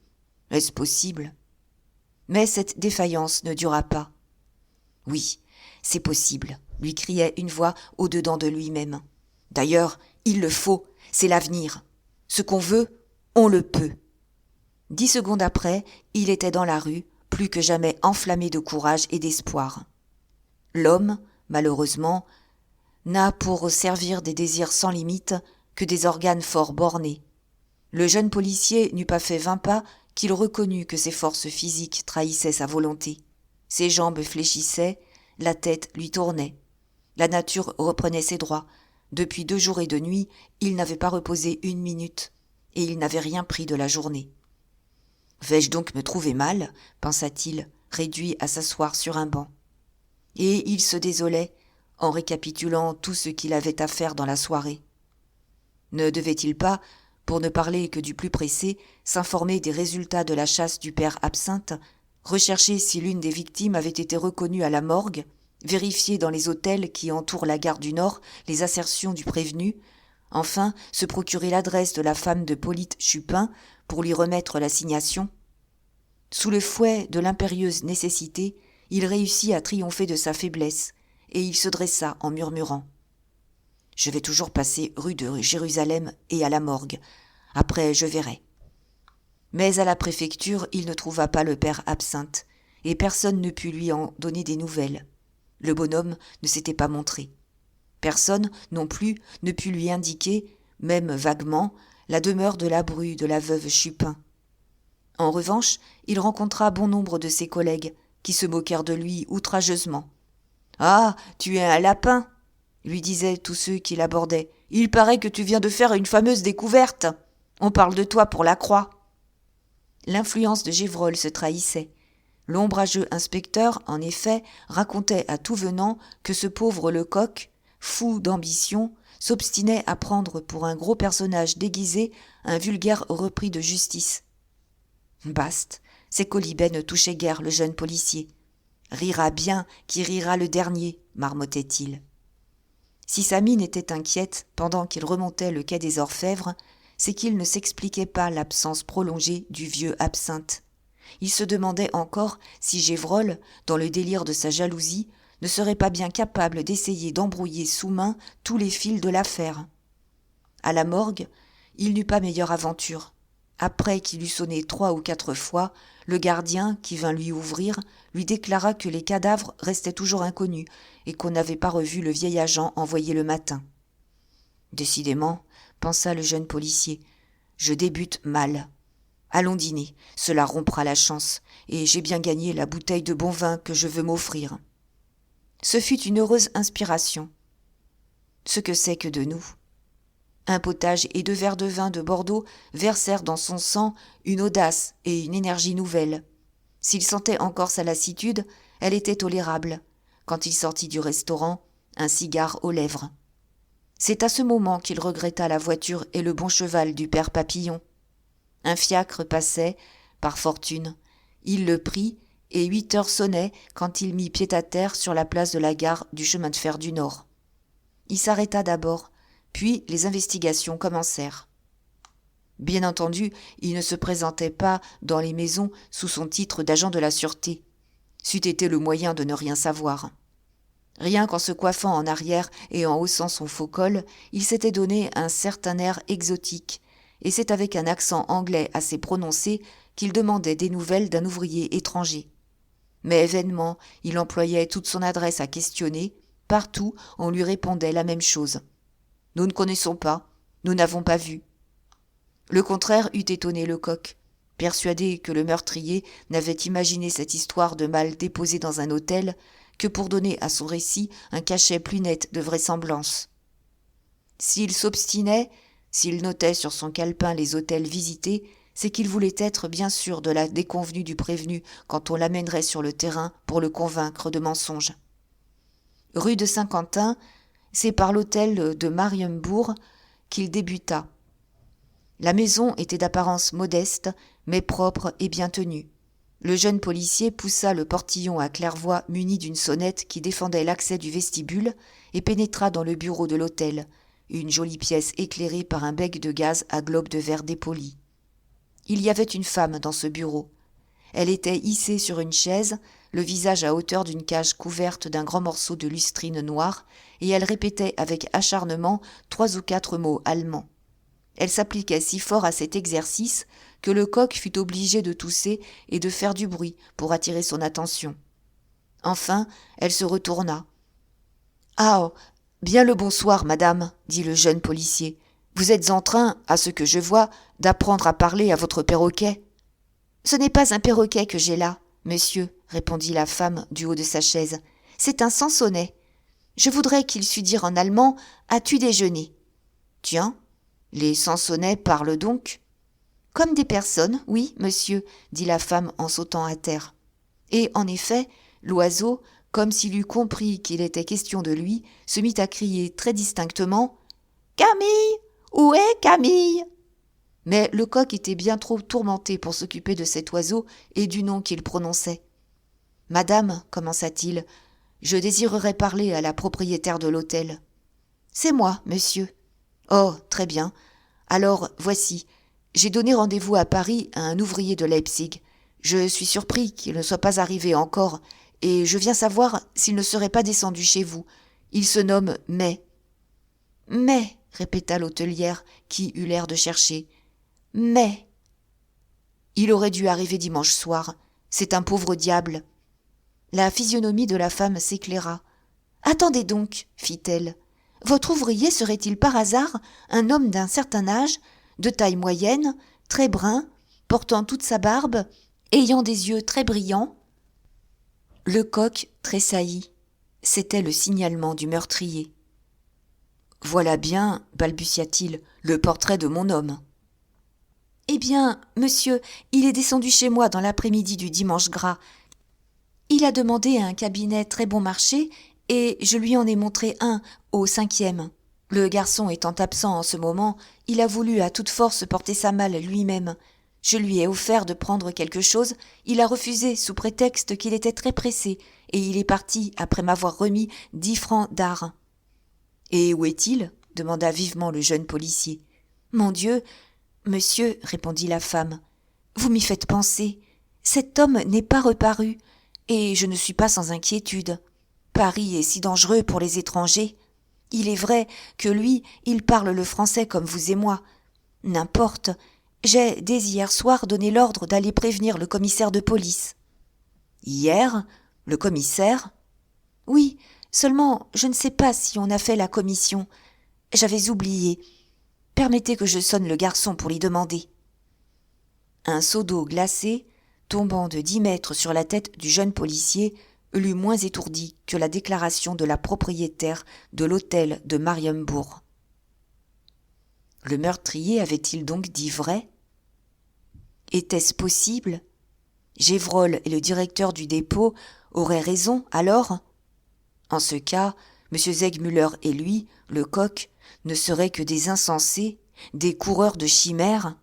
Est-ce possible ?» Mais cette défaillance ne dura pas. « Oui, c'est possible », lui criait une voix au-dedans de lui-même. « D'ailleurs, il le faut, c'est l'avenir. Ce qu'on veut, on le peut. » 10 secondes après, il était dans la rue, plus que jamais enflammé de courage et d'espoir. L'homme, malheureusement, n'a pour servir des désirs sans limite que des organes fort bornés. Le jeune policier n'eut pas fait 20 pas qu'il reconnut que ses forces physiques trahissaient sa volonté. Ses jambes fléchissaient, la tête lui tournait. La nature reprenait ses droits. Depuis 2 jours et 2 nuits, il n'avait pas reposé 1 minute, et il n'avait rien pris de la journée. « Vais-je donc me trouver mal ?» pensa-t-il, réduit à s'asseoir sur un banc. Et il se désolait, en récapitulant tout ce qu'il avait à faire dans la soirée. Ne devait-il pas, pour ne parler que du plus pressé, s'informer des résultats de la chasse du père Absinthe, rechercher si l'une des victimes avait été reconnue à la morgue, vérifier dans les hôtels qui entourent la gare du Nord les assertions du prévenu, enfin se procurer l'adresse de la femme de Polyte Chupin pour lui remettre l'assignation. Sous le fouet de l'impérieuse nécessité, il réussit à triompher de sa faiblesse, et il se dressa en murmurant. « Je vais toujours passer rue de Jérusalem et à la morgue. Après, je verrai. » Mais à la préfecture, il ne trouva pas le père Absinthe, et personne ne put lui en donner des nouvelles. Le bonhomme ne s'était pas montré. Personne, non plus, ne put lui indiquer, même vaguement, la demeure de la bru de la veuve Chupin. En revanche, il rencontra bon nombre de ses collègues, qui se moquèrent de lui outrageusement. « Ah, tu es un lapin !» lui disaient tous ceux qui l'abordaient. « Il paraît que tu viens de faire une fameuse découverte. On parle de toi pour la Croix. » L'influence de Gévrol se trahissait. L'ombrageux inspecteur, en effet, racontait à tout venant que ce pauvre Lecoq, fou d'ambition, s'obstinait à prendre pour un gros personnage déguisé un vulgaire repris de justice. Bast, ces quolibets ne touchaient guère le jeune policier. « Rira bien qui rira le dernier », marmottait-il. Si sa mine était inquiète pendant qu'il remontait le quai des Orfèvres, c'est qu'il ne s'expliquait pas l'absence prolongée du vieux Absinthe. Il se demandait encore si Gévrol, dans le délire de sa jalousie, ne serait pas bien capable d'essayer d'embrouiller sous main tous les fils de l'affaire. À la morgue, il n'eut pas meilleure aventure. Après qu'il eut sonné 3 ou 4 fois, le gardien, qui vint lui ouvrir, lui déclara que les cadavres restaient toujours inconnus et qu'on n'avait pas revu le vieil agent envoyé le matin. « Décidément, pensa le jeune policier, je débute mal. Allons dîner, cela rompra la chance, et j'ai bien gagné la bouteille de bon vin que je veux m'offrir. » Ce fut une heureuse inspiration. Ce que c'est que de nous. Un potage et 2 verres de vin de Bordeaux versèrent dans son sang une audace et une énergie nouvelles. S'il sentait encore sa lassitude, elle était tolérable. Quand il sortit du restaurant, un cigare aux lèvres. C'est à ce moment qu'il regretta la voiture et le bon cheval du père Papillon. Un fiacre passait, par fortune. Il le prit, et 8 heures sonnaient quand il mit pied à terre sur la place de la gare du chemin de fer du Nord. Il s'arrêta d'abord, puis les investigations commencèrent. Bien entendu, il ne se présentait pas dans les maisons sous son titre d'agent de la sûreté. C'eût été le moyen de ne rien savoir. Rien qu'en se coiffant en arrière et en haussant son faux col, il s'était donné un certain air exotique, et c'est avec un accent anglais assez prononcé qu'il demandait des nouvelles d'un ouvrier étranger. Mais vainement, il employait toute son adresse à questionner. Partout, on lui répondait la même chose. « Nous ne connaissons pas, nous n'avons pas vu. » Le contraire eût étonné Lecoq, persuadé que le meurtrier n'avait imaginé cette histoire de mal déposé dans un hôtel que pour donner à son récit un cachet plus net de vraisemblance. S'il s'obstinait, s'il notait sur son calepin les hôtels visités, c'est qu'il voulait être bien sûr de la déconvenue du prévenu quand on l'amènerait sur le terrain pour le convaincre de mensonge. Rue de Saint-Quentin, c'est par l'hôtel de Mariembourg qu'il débuta. La maison était d'apparence modeste, mais propre et bien tenue. Le jeune policier poussa le portillon à claire-voie muni d'une sonnette qui défendait l'accès du vestibule et pénétra dans le bureau de l'hôtel, une jolie pièce éclairée par un bec de gaz à globe de verre dépoli. Il y avait une femme dans ce bureau. Elle était hissée sur une chaise, le visage à hauteur d'une cage couverte d'un grand morceau de lustrine noire, et elle répétait avec acharnement 3 ou 4 mots allemands. Elle s'appliquait si fort à cet exercice que Lecoq fut obligé de tousser et de faire du bruit pour attirer son attention. Enfin, elle se retourna. « Ah, bien le bonsoir, madame, dit le jeune policier. Vous êtes en train, à ce que je vois, d'apprendre à parler à votre perroquet. »« Ce n'est pas un perroquet que j'ai là, monsieur, répondit la femme du haut de sa chaise. C'est un sansonnet. Je voudrais qu'il sût dire en allemand « As-tu déjeuné ?» Tiens, les sansonnets parlent donc ? Comme des personnes, oui, monsieur, dit la femme en sautant à terre. Et en effet, l'oiseau, comme s'il eût compris qu'il était question de lui, se mit à crier très distinctement « Camille ! Où est Camille ?» Mais Lecoq était bien trop tourmenté pour s'occuper de cet oiseau et du nom qu'il prononçait. « Madame, commença-t-il, je désirerais parler à la propriétaire de l'hôtel. »« C'est moi, monsieur. »« Oh, très bien. Alors, voici. J'ai donné rendez-vous à Paris à un ouvrier de Leipzig. Je suis surpris qu'il ne soit pas arrivé encore, et je viens savoir s'il ne serait pas descendu chez vous. Il se nomme May. »« May, répéta l'hôtelière, qui eut l'air de chercher. May. Il aurait dû arriver dimanche soir. C'est un pauvre diable. La physionomie de la femme s'éclaira. « Attendez donc, fit-elle. Votre ouvrier serait-il par hasard un homme d'un certain âge, de taille moyenne, très brun, portant toute sa barbe, ayant des yeux très brillants ?» Lecoq tressaillit. C'était le signalement du meurtrier. « Voilà bien, balbutia-t-il, le portrait de mon homme. »« Eh bien, monsieur, il est descendu chez moi dans l'après-midi du dimanche gras. Il a demandé un cabinet très bon marché et je lui en ai montré un au 5e. Le garçon étant absent en ce moment, il a voulu à toute force porter sa malle lui-même. Je lui ai offert de prendre quelque chose, il a refusé sous prétexte qu'il était très pressé et il est parti après m'avoir remis 10 francs d'argent. »« Et où est-il » demanda vivement le jeune policier. « Mon Dieu, monsieur, répondit la femme, vous m'y faites penser. Cet homme n'est pas reparu, et je ne suis pas sans inquiétude. Paris est si dangereux pour les étrangers. Il est vrai que lui, il parle le français comme vous et moi. N'importe, j'ai dès hier soir donné l'ordre d'aller prévenir le commissaire de police. »« Hier ? Le commissaire ? » ?»« Oui, seulement je ne sais pas si on a fait la commission. J'avais oublié. Permettez que je sonne le garçon pour l'y demander. » Un seau d'eau glacée, tombant de 10 mètres sur la tête du jeune policier, l'eût moins étourdi que la déclaration de la propriétaire de l'hôtel de Mariembourg. Le meurtrier avait-il donc dit vrai? Était-ce possible? Gévrol et le directeur du dépôt auraient raison alors? En ce cas, M. Segmuller et lui, Lecoq, ne seraient que des insensés, des coureurs de chimères.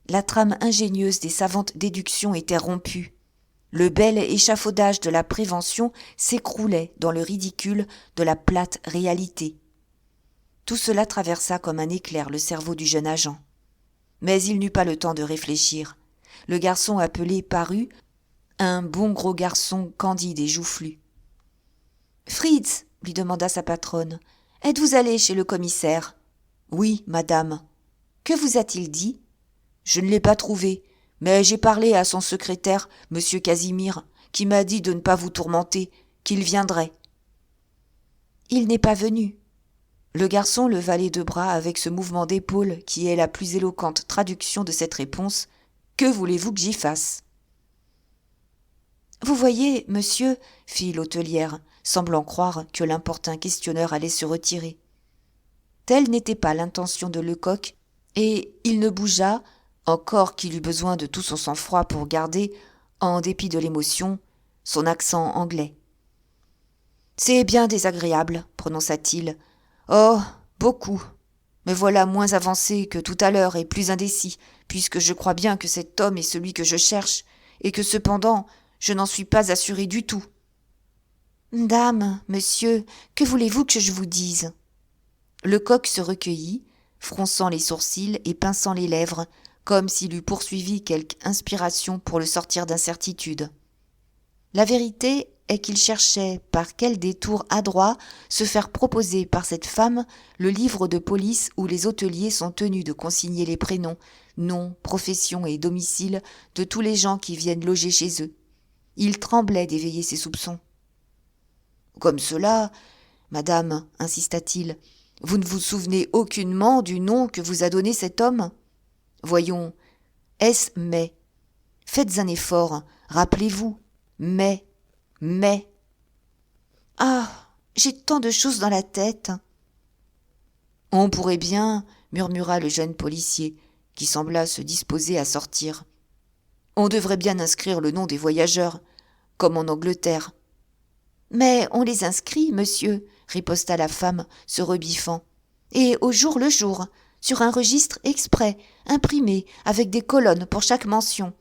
La trame ingénieuse des savantes déductions était rompue. Le bel échafaudage de la prévention s'écroulait dans le ridicule de la plate réalité. Tout cela traversa comme un éclair le cerveau du jeune agent. Mais il n'eut pas le temps de réfléchir. Le garçon appelé parut, un bon gros garçon candide et joufflu. « Fritz, lui demanda sa patronne, êtes-vous allé chez le commissaire ? » ?»« Oui, madame. »« Que vous a-t-il dit ? » ?»« Je ne l'ai pas trouvé, mais j'ai parlé à son secrétaire, monsieur Casimir, qui m'a dit de ne pas vous tourmenter, qu'il viendrait. »« Il n'est pas venu. » Le garçon leva les deux bras avec ce mouvement d'épaule qui est la plus éloquente traduction de cette réponse. « Que voulez-vous que j'y fasse ?» « Vous voyez, monsieur, fit l'hôtelière, semblant croire que l'importun questionneur allait se retirer. Telle n'était pas l'intention de Lecoq, et il ne bougea, encore qu'il eût besoin de tout son sang-froid pour garder, en dépit de l'émotion, son accent anglais. « C'est bien désagréable, prononça-t-il. Oh, beaucoup. Me voilà moins avancé que tout à l'heure et plus indécis, puisque je crois bien que cet homme est celui que je cherche, et que cependant, je n'en suis pas assuré du tout. »« Dame, monsieur, que voulez-vous que je vous dise ?» Lecoq se recueillit, fronçant les sourcils et pinçant les lèvres, comme s'il eût poursuivi quelque inspiration pour le sortir d'incertitude. La vérité est qu'il cherchait, par quel détour adroit, se faire proposer par cette femme le livre de police où les hôteliers sont tenus de consigner les prénoms, noms, professions et domiciles de tous les gens qui viennent loger chez eux. Il tremblait d'éveiller ses soupçons. « Comme cela, madame, insista-t-il, vous ne vous souvenez aucunement du nom que vous a donné cet homme ? Voyons, est-ce mai ? Faites un effort, rappelez-vous, mai. Ah, j'ai tant de choses dans la tête. » « On pourrait bien, murmura le jeune policier, qui sembla se disposer à sortir. On devrait bien inscrire le nom des voyageurs, comme en Angleterre. »« Mais on les inscrit, monsieur, riposta la femme, se rebiffant. Et au jour le jour, sur un registre exprès, imprimé, avec des colonnes pour chaque mention.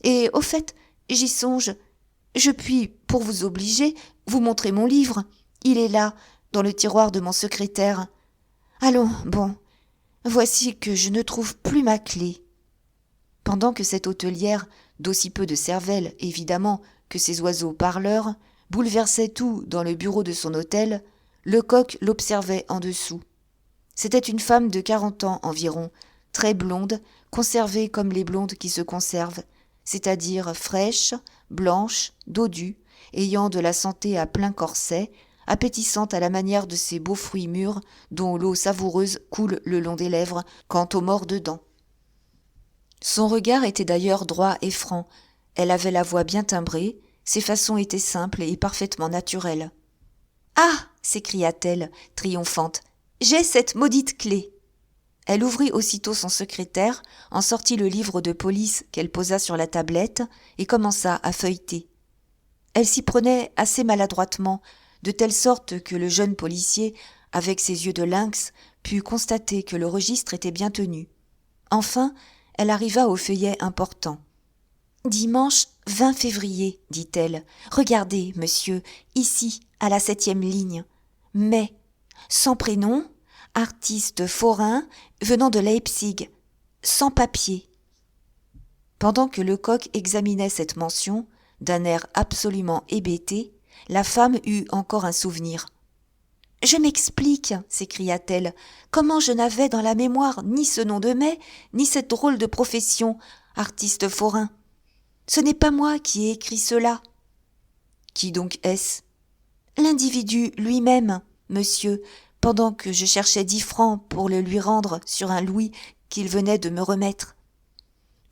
Et au fait, j'y songe. Je puis, pour vous obliger, vous montrer mon livre. Il est là, dans le tiroir de mon secrétaire. Allons, bon, voici que je ne trouve plus ma clé. » Pendant que cette hôtelière, d'aussi peu de cervelle, évidemment, que ces oiseaux parleurs, bouleversait tout dans le bureau de son hôtel, Lecoq l'observait en dessous. C'était une femme de 40 ans environ, très blonde, conservée comme les blondes qui se conservent, c'est-à-dire fraîche, blanche, dodue, ayant de la santé à plein corset, appétissante à la manière de ces beaux fruits mûrs dont l'eau savoureuse coule le long des lèvres quand on mord dedans. Son regard était d'ailleurs droit et franc, elle avait la voix bien timbrée, ses façons étaient simples et parfaitement naturelles. « Ah !» s'écria-t-elle, triomphante, « j'ai cette maudite clé !» Elle ouvrit aussitôt son secrétaire, en sortit le livre de police qu'elle posa sur la tablette et commença à feuilleter. Elle s'y prenait assez maladroitement, de telle sorte que le jeune policier, avec ses yeux de lynx, put constater que le registre était bien tenu. Enfin, elle arriva au feuillet important. « Dimanche 20 février, dit-elle. Regardez, monsieur, ici, à la 7e ligne. Mai, sans prénom, artiste forain, venant de Leipzig, sans papier. » Pendant que Lecoq examinait cette mention, d'un air absolument hébété, la femme eut encore un souvenir. « Je m'explique, s'écria-t-elle, comment je n'avais dans la mémoire ni ce nom de mai, ni cette drôle de profession, artiste forain. Ce n'est pas moi qui ai écrit cela. »« Qui donc est-ce ? » ?»« L'individu lui-même, monsieur, pendant que je cherchais 10 francs pour le lui rendre sur un louis qu'il venait de me remettre.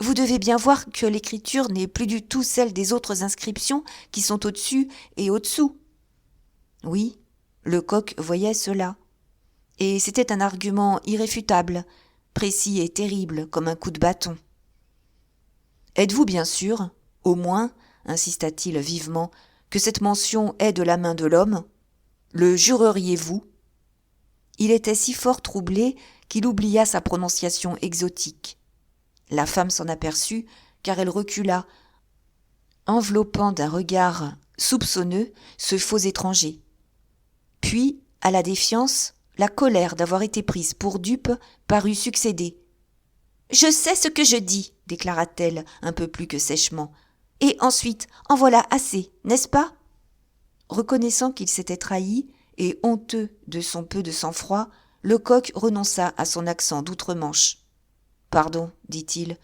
Vous devez bien voir que l'écriture n'est plus du tout celle des autres inscriptions qui sont au-dessus et au-dessous. » Oui, Lecoq voyait cela. Et c'était un argument irréfutable, précis et terrible comme un coup de bâton. « Êtes-vous bien sûr, au moins, insista-t-il vivement, que cette mention est de la main de l'homme ? Le jureriez-vous » Il était si fort troublé qu'il oublia sa prononciation exotique. La femme s'en aperçut, car elle recula, enveloppant d'un regard soupçonneux ce faux étranger. Puis, à la défiance, la colère d'avoir été prise pour dupe parut succéder. « Je sais ce que je dis, » déclara-t-elle un peu plus que sèchement. « Et ensuite, en voilà assez, n'est-ce pas ?» Reconnaissant qu'il s'était trahi, et honteux de son peu de sang-froid, Lecoq renonça à son accent d'outre-Manche. « Pardon, dit-il,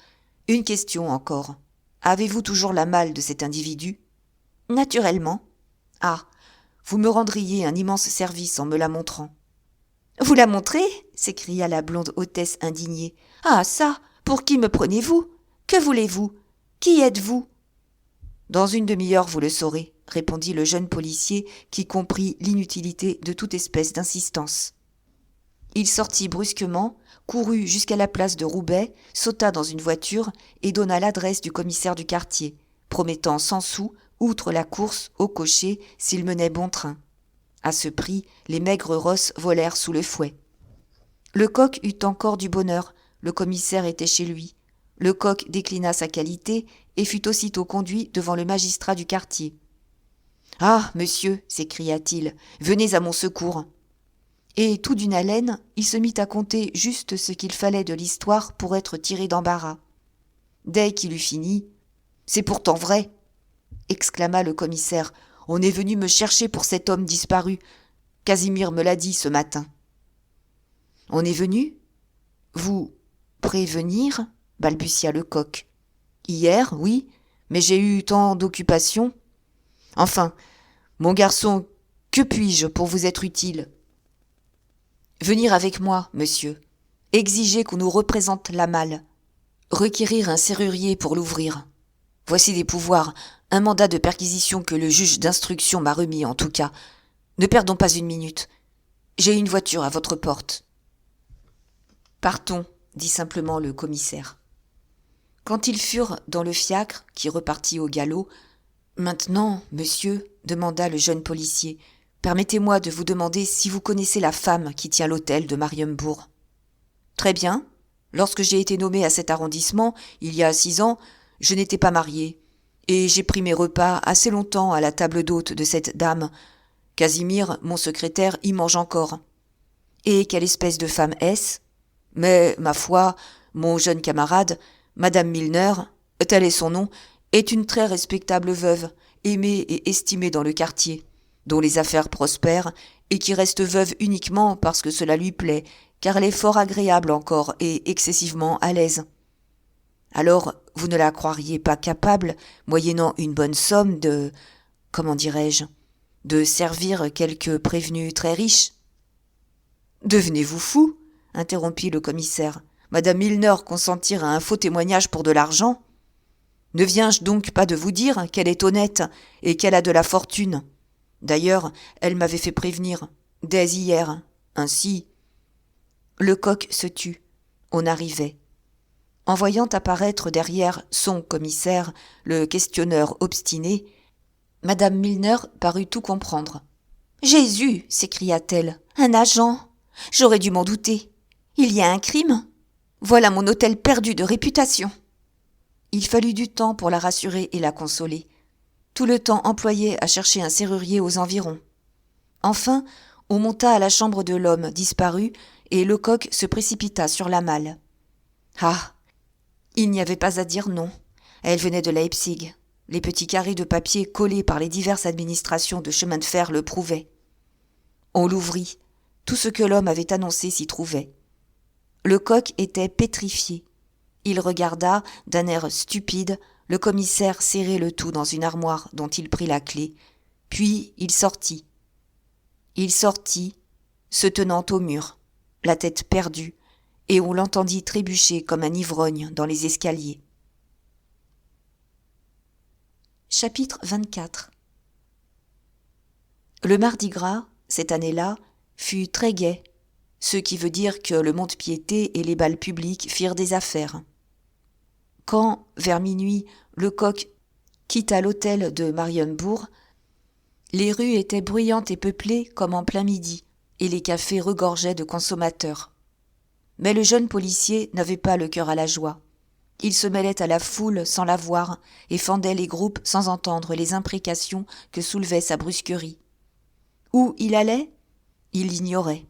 une question encore. Avez-vous toujours la malle de cet individu ? » « Naturellement. »« Ah, vous me rendriez un immense service en me la montrant. »« Vous la montrez ?» s'écria la blonde hôtesse indignée. « Ah ça, pour qui me prenez-vous ? Que voulez-vous ? Qui êtes-vous ?»« Dans une demi-heure, vous le saurez, » répondit le jeune policier qui comprit l'inutilité de toute espèce d'insistance. Il sortit brusquement, courut jusqu'à la place de Roubaix, sauta dans une voiture et donna l'adresse du commissaire du quartier, promettant 100 sous, outre la course, au cocher, s'il menait bon train. À ce prix, les maigres rosses volèrent sous le fouet. Lecoq eut encore du bonheur, le commissaire était chez lui. Lecoq déclina sa qualité et fut aussitôt conduit devant le magistrat du quartier. « Ah, monsieur, s'écria-t-il, venez à mon secours. » Et tout d'une haleine, il se mit à conter juste ce qu'il fallait de l'histoire pour être tiré d'embarras. Dès qu'il eut fini, « C'est pourtant vrai !» exclama le commissaire. « On est venu me chercher pour cet homme disparu. Casimir me l'a dit ce matin. »« On est venu ? Vous prévenir ?» balbutia Lecoq. « Hier, oui, mais j'ai eu tant d'occupations. Enfin, mon garçon, que puis-je pour vous être utile ? » « Venir avec moi, monsieur. Exiger qu'on nous représente la malle. Requérir un serrurier pour l'ouvrir. Voici des pouvoirs, un mandat de perquisition que le juge d'instruction m'a remis en tout cas. Ne perdons pas une minute. J'ai une voiture à votre porte. »« Partons, » dit simplement le commissaire. Quand ils furent dans le fiacre, qui repartit au galop, « Maintenant, monsieur, demanda le jeune policier, permettez-moi de vous demander si vous connaissez la femme qui tient l'hôtel de Mariembourg. »« Très bien. Lorsque j'ai été nommé à cet arrondissement, il y a 6 ans, je n'étais pas marié, et j'ai pris mes repas assez longtemps à la table d'hôte de cette dame. Casimir, mon secrétaire, y mange encore. Et quelle espèce de femme est-ce ? Mais, ma foi, mon jeune camarade, Madame Milner, tel est son nom, est une très respectable veuve, aimée et estimée dans le quartier, dont les affaires prospèrent, et qui reste veuve uniquement parce que cela lui plaît, car elle est fort agréable encore et excessivement à l'aise. Alors, vous ne la croiriez pas capable, moyennant une bonne somme de... comment dirais-je ? De servir quelque prévenu très riche ? »« Devenez-vous fou ? » interrompit le commissaire. « Madame Milner consentir à un faux témoignage pour de l'argent ? Ne viens-je donc pas de vous dire qu'elle est honnête et qu'elle a de la fortune ? D'ailleurs, elle m'avait fait prévenir, dès hier, ainsi... » Lecoq se tut. On arrivait. En voyant apparaître derrière son commissaire le questionneur obstiné, Madame Milner parut tout comprendre. « Jésus !» s'écria-t-elle. « Un agent ! J'aurais dû m'en douter. Il y a un crime ? Voilà mon hôtel perdu de réputation. » Il fallut du temps pour la rassurer et la consoler. Tout le temps employé à chercher un serrurier aux environs. Enfin, on monta à la chambre de l'homme disparu et Lecoq se précipita sur la malle. Ah ! Il n'y avait pas à dire non. Elle venait de Leipzig. Les petits carrés de papier collés par les diverses administrations de chemin de fer le prouvaient. On l'ouvrit. Tout ce que l'homme avait annoncé s'y trouvait. Lecoq était pétrifié. Il regarda, d'un air stupide, le commissaire serrer le tout dans une armoire dont il prit la clé. Puis il sortit. Il sortit, se tenant au mur, la tête perdue, et on l'entendit trébucher comme un ivrogne dans les escaliers. Chapitre 24. Le Mardi Gras, cette année-là, fut très gai. ce qui veut dire que le mont-de-piété et les bals publics firent des affaires. Quand, vers minuit, Lecoq quitta l'hôtel de Mariembourg, les rues étaient bruyantes et peuplées comme en plein midi, et les cafés regorgeaient de consommateurs. Mais le jeune policier n'avait pas le cœur à la joie. Il se mêlait à la foule sans la voir et fendait les groupes sans entendre les imprécations que soulevait sa brusquerie. Où il allait ? Il l'ignorait.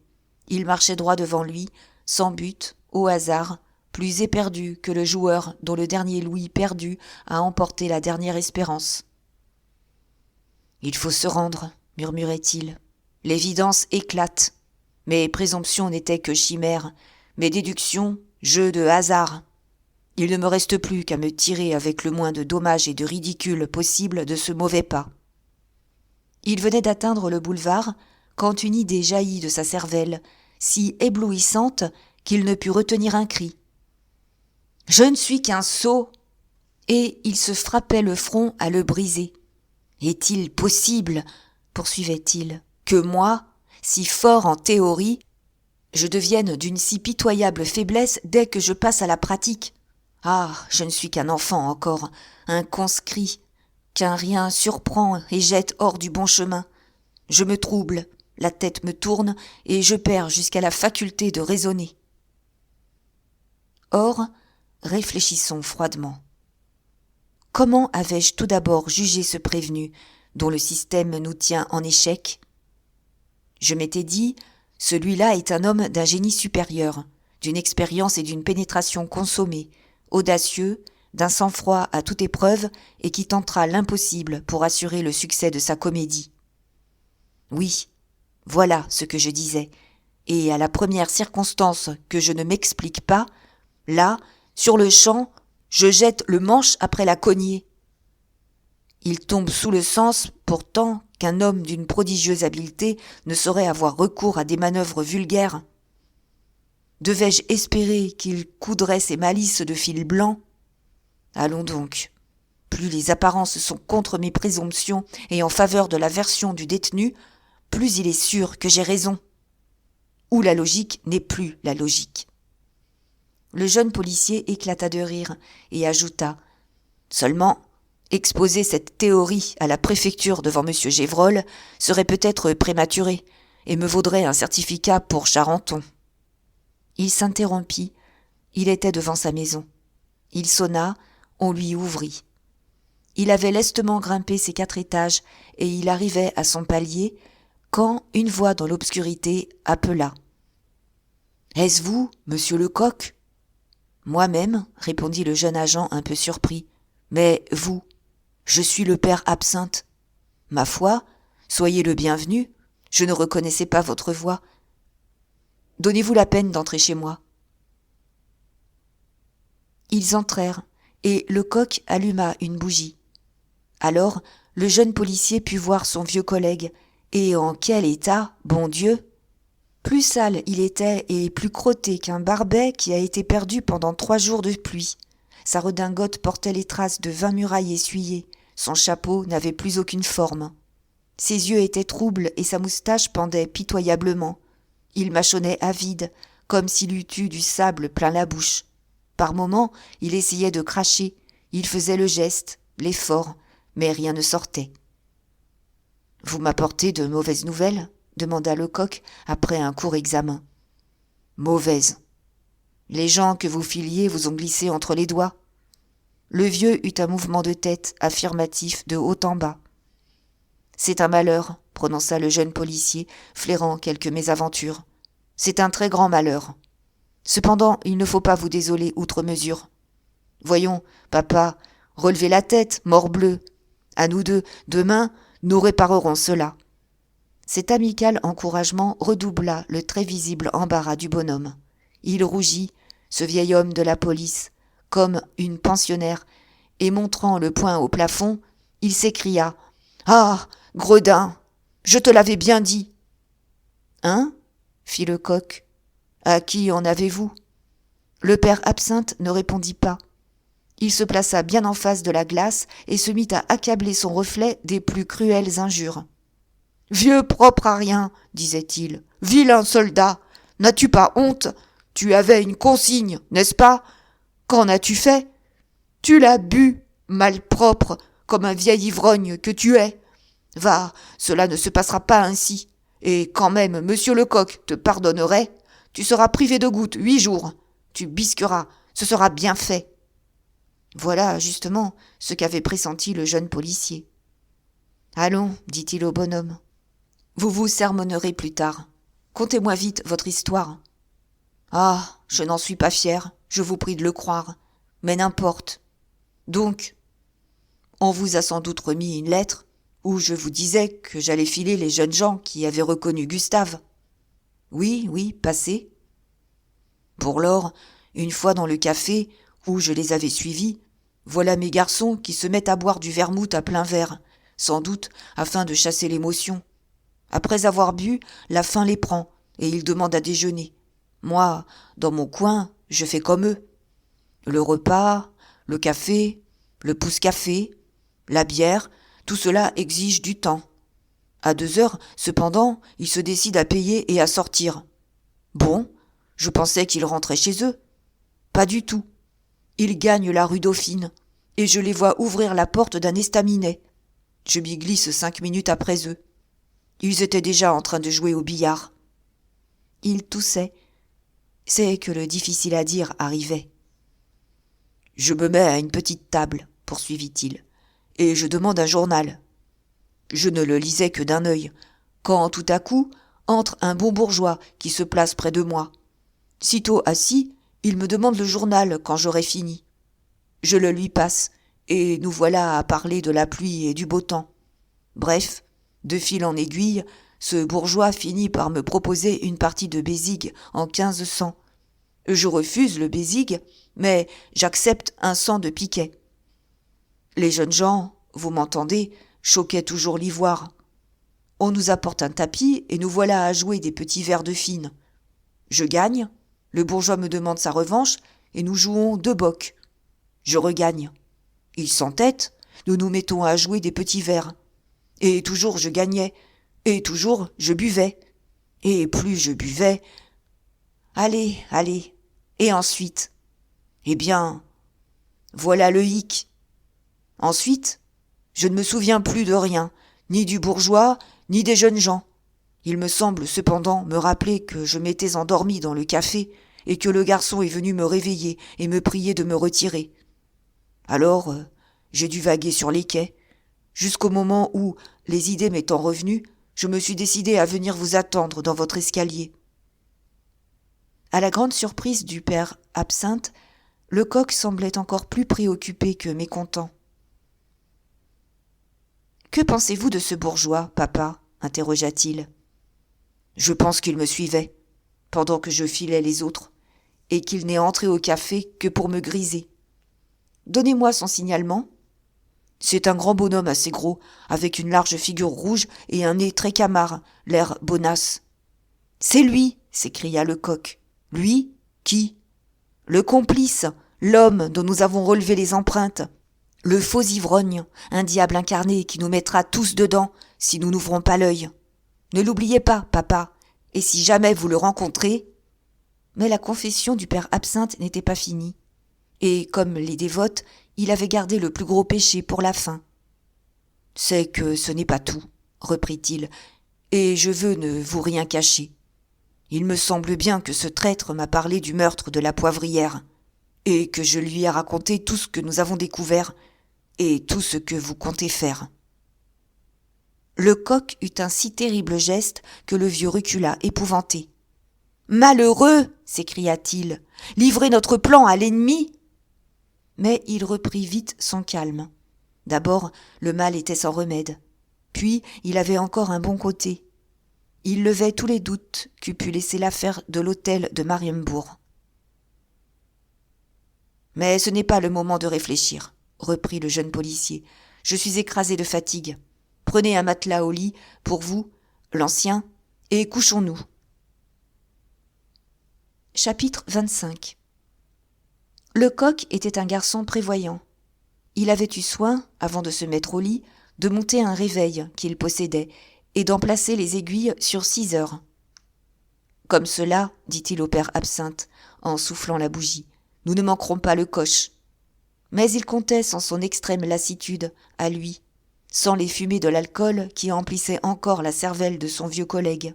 Il marchait droit devant lui, sans but, au hasard, plus éperdu que le joueur dont le dernier louis perdu a emporté la dernière espérance. « Il faut se rendre, » murmurait-il. « L'évidence éclate. Mes présomptions n'étaient que chimères, mes déductions, jeux de hasard. Il ne me reste plus qu'à me tirer avec le moins de dommages et de ridicule possible de ce mauvais pas. » Il venait d'atteindre le boulevard quand une idée jaillit de sa cervelle, si éblouissante qu'il ne put retenir un cri. « Je ne suis qu'un sot !» Et il se frappait le front à le briser. « Est-il possible, poursuivait-il, que moi, si fort en théorie, je devienne d'une si pitoyable faiblesse dès que je passe à la pratique ? Ah, je ne suis qu'un enfant encore, un conscrit, qu'un rien surprend et jette hors du bon chemin. Je me trouble, la tête me tourne et je perds jusqu'à la faculté de raisonner. » Or, réfléchissons froidement. Comment avais-je tout d'abord jugé ce prévenu, dont le système nous tient en échec ? Je m'étais dit, celui-là est un homme d'un génie supérieur, d'une expérience et d'une pénétration consommée, audacieux, d'un sang-froid à toute épreuve et qui tentera l'impossible pour assurer le succès de sa comédie. Oui, voilà ce que je disais, et à la première circonstance que je ne m'explique pas, là, sur le champ, je jette le manche après la cognée. Il tombe sous le sens, pourtant, qu'un homme d'une prodigieuse habileté ne saurait avoir recours à des manœuvres vulgaires. Devais-je espérer qu'il coudrait ses malices de fil blanc ? Allons donc. Plus les apparences sont contre mes présomptions et en faveur de la version du détenu, plus il est sûr que j'ai raison. Ou la logique n'est plus la logique. Le jeune policier éclata de rire et ajouta « Seulement, exposer cette théorie à la préfecture devant M. Gévrol serait peut-être prématuré et me vaudrait un certificat pour Charenton. » Il s'interrompit. Il était devant sa maison. Il sonna, on lui ouvrit. Il avait lestement grimpé ses 4 étages et il arrivait à son palier quand une voix dans l'obscurité appela. « Est-ce vous, monsieur Lecoq ?» « Moi-même, » répondit le jeune agent un peu surpris. « Mais vous, je suis le père Absinthe. »« Ma foi, soyez le bienvenu, je ne reconnaissais pas votre voix. Donnez-vous la peine d'entrer chez moi. » Ils entrèrent, et Lecoq alluma une bougie. Alors, le jeune policier put voir son vieux collègue, et en quel état, bon Dieu ! Plus sale il était et plus crotté qu'un barbet qui a été perdu pendant 3 jours de pluie. Sa redingote portait les traces de 20 murailles essuyées. Son chapeau n'avait plus aucune forme. Ses yeux étaient troubles et sa moustache pendait pitoyablement. Il mâchonnait à vide, comme s'il eût eu du sable plein la bouche. Par moments, il essayait de cracher. Il faisait le geste, l'effort, mais rien ne sortait. « Vous m'apportez de mauvaises nouvelles ?» demanda Lecoq après un court examen. « Mauvaise. Les gens que vous filiez vous ont glissé entre les doigts. » Le vieux eut un mouvement de tête affirmatif de haut en bas. « C'est un malheur, » prononça le jeune policier, flairant quelque mésaventure. « C'est un très grand malheur. Cependant, il ne faut pas vous désoler outre mesure. Voyons, papa, relevez la tête, morbleu. À nous deux, demain, nous réparerons cela. » Cet amical encouragement redoubla le très visible embarras du bonhomme. Il rougit, ce vieil homme de la police, comme une pensionnaire, et montrant le poing au plafond, il s'écria « Ah, gredin, je te l'avais bien dit !»« Hein ?» fit Lecoq. « À qui en avez-vous » Le père Absinthe ne répondit pas. Il se plaça bien en face de la glace et se mit à accabler son reflet des plus cruelles injures. « Vieux propre à rien, disait-il, vilain soldat, N'as-tu pas honte? Tu avais une consigne, n'est-ce pas? Qu'en as-tu fait? Tu l'as bu, malpropre, comme un vieil ivrogne que tu es. Va, cela ne se passera pas ainsi. Et quand même monsieur Lecoq te pardonnerait, tu seras privé de gouttes 8 jours. Tu bisqueras, ce sera bien fait. Voilà justement ce qu'avait pressenti le jeune policier. Allons, dit-il au bonhomme. Vous vous sermonnerez plus tard. Contez-moi vite votre histoire. Ah, je n'en suis pas fier, je vous prie de le croire. Mais n'importe. Donc, on vous a sans doute remis une lettre où je vous disais que j'allais filer les jeunes gens qui avaient reconnu Gustave. Oui, passez. Pour lors, une fois dans le café où je les avais suivis, voilà mes garçons qui se mettent à boire du vermouth à plein verre, sans doute afin de chasser l'émotion. Après avoir bu, la faim les prend et ils demandent à déjeuner. Moi, dans mon coin, je fais comme eux. Le repas, le café, le pousse-café, la bière, tout cela exige du temps. À 2 heures, cependant, ils se décident à payer et à sortir. Bon, je pensais qu'ils rentraient chez eux. Pas du tout. Ils gagnent la rue Dauphine, et je les vois ouvrir la porte d'un estaminet. Je m'y glisse 5 minutes après eux. Ils étaient déjà en train de jouer au billard. Ils toussaient. C'est que le difficile à dire arrivait. Je me mets à une petite table, poursuivit-il, et je demande un journal. Je ne le lisais que d'un œil, quand tout à coup entre un bon bourgeois qui se place près de moi. Sitôt assis, il me demande le journal quand j'aurai fini. Je le lui passe, et nous voilà à parler de la pluie et du beau temps. Bref, de fil en aiguille, ce bourgeois finit par me proposer une partie de Bézigue en 1500. Je refuse le Bézigue, mais j'accepte un 100 de piquet. Les jeunes gens, vous m'entendez, choquaient toujours l'ivoire. On nous apporte un tapis et nous voilà à jouer des petits verres de fine. Je gagne, le bourgeois me demande sa revanche et nous jouons 2 bocs. Je regagne. Il s'entête, nous nous mettons à jouer des petits verres. Et toujours je gagnais, et toujours je buvais. Et plus je buvais... Allez, et ensuite? Eh bien, voilà le hic. Ensuite, je ne me souviens plus de rien, ni du bourgeois, ni des jeunes gens. Il me semble cependant me rappeler que je m'étais endormi dans le café et que le garçon est venu me réveiller et me prier de me retirer. Alors, j'ai dû vaguer sur les quais, jusqu'au moment où, les idées m'étant revenues, je me suis décidé à venir vous attendre dans votre escalier. À la grande surprise du père Absinthe, Lecoq semblait encore plus préoccupé que mécontent. « Que pensez-vous de ce bourgeois, papa ?» interrogea-t-il. « Je pense qu'il me suivait, pendant que je filais les autres, et qu'il n'est entré au café que pour me griser. Donnez-moi son signalement. C'est un grand bonhomme assez gros, avec une large figure rouge et un nez très camard, l'air bonasse. »« C'est lui !» s'écria Lecoq. « Lui ? Qui ? » ?»« Le complice, l'homme dont nous avons relevé les empreintes. Le faux ivrogne, un diable incarné qui nous mettra tous dedans si nous n'ouvrons pas l'œil. Ne l'oubliez pas, papa, et si jamais vous le rencontrez... » Mais la confession du père Absinthe n'était pas finie. Et comme les dévotes, il avait gardé le plus gros péché pour la fin. « C'est que ce n'est pas tout, reprit-il, et je veux ne vous rien cacher. Il me semble bien que ce traître m'a parlé du meurtre de la poivrière, et que je lui ai raconté tout ce que nous avons découvert, et tout ce que vous comptez faire. » Lecoq eut un si terrible geste que le vieux recula, épouvanté. « Malheureux !» s'écria-t-il. « Livrer notre plan à l'ennemi !» Mais il reprit vite son calme. D'abord, le mal était sans remède. Puis, il avait encore un bon côté. Il levait tous les doutes qu'eût pu laisser l'affaire de l'hôtel de Mariembourg. « Mais ce n'est pas le moment de réfléchir, » reprit le jeune policier. « Je suis écrasé de fatigue. Prenez un matelas au lit, pour vous, l'ancien, et couchons-nous. » Chapitre 25. Lecoq était un garçon prévoyant. Il avait eu soin, avant de se mettre au lit, de monter un réveil qu'il possédait et d'en placer les aiguilles sur 6 heures. Comme cela, dit-il au père Absinthe, en soufflant la bougie, nous ne manquerons pas le coche. Mais il comptait sans son extrême lassitude, à lui, sans les fumées de l'alcool qui emplissaient encore la cervelle de son vieux collègue.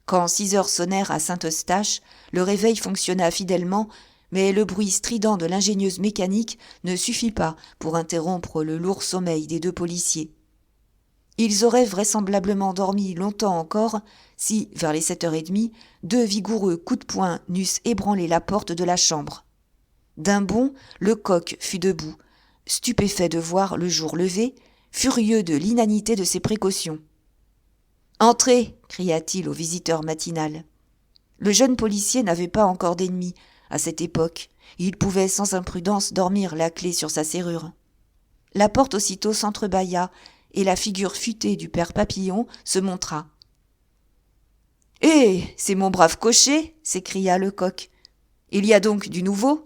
Quand 6 heures sonnèrent à Saint-Eustache, le réveil fonctionna fidèlement, mais le bruit strident de l'ingénieuse mécanique ne suffit pas pour interrompre le lourd sommeil des 2 policiers. Ils auraient vraisemblablement dormi longtemps encore si, vers les 7h30, 2 vigoureux coups de poing n'eussent ébranlé la porte de la chambre. D'un bond, Lecoq fut debout, stupéfait de voir le jour levé, furieux de l'inanité de ses précautions. « Entrez !» cria-t-il au visiteur matinal. Le jeune policier n'avait pas encore d'ennemis à cette époque. Il pouvait sans imprudence dormir la clé sur sa serrure. La porte aussitôt s'entrebâilla et la figure futée du père Papillon se montra. « Eh, c'est mon brave cocher !» s'écria Lecoq. « Il y a donc du nouveau ?»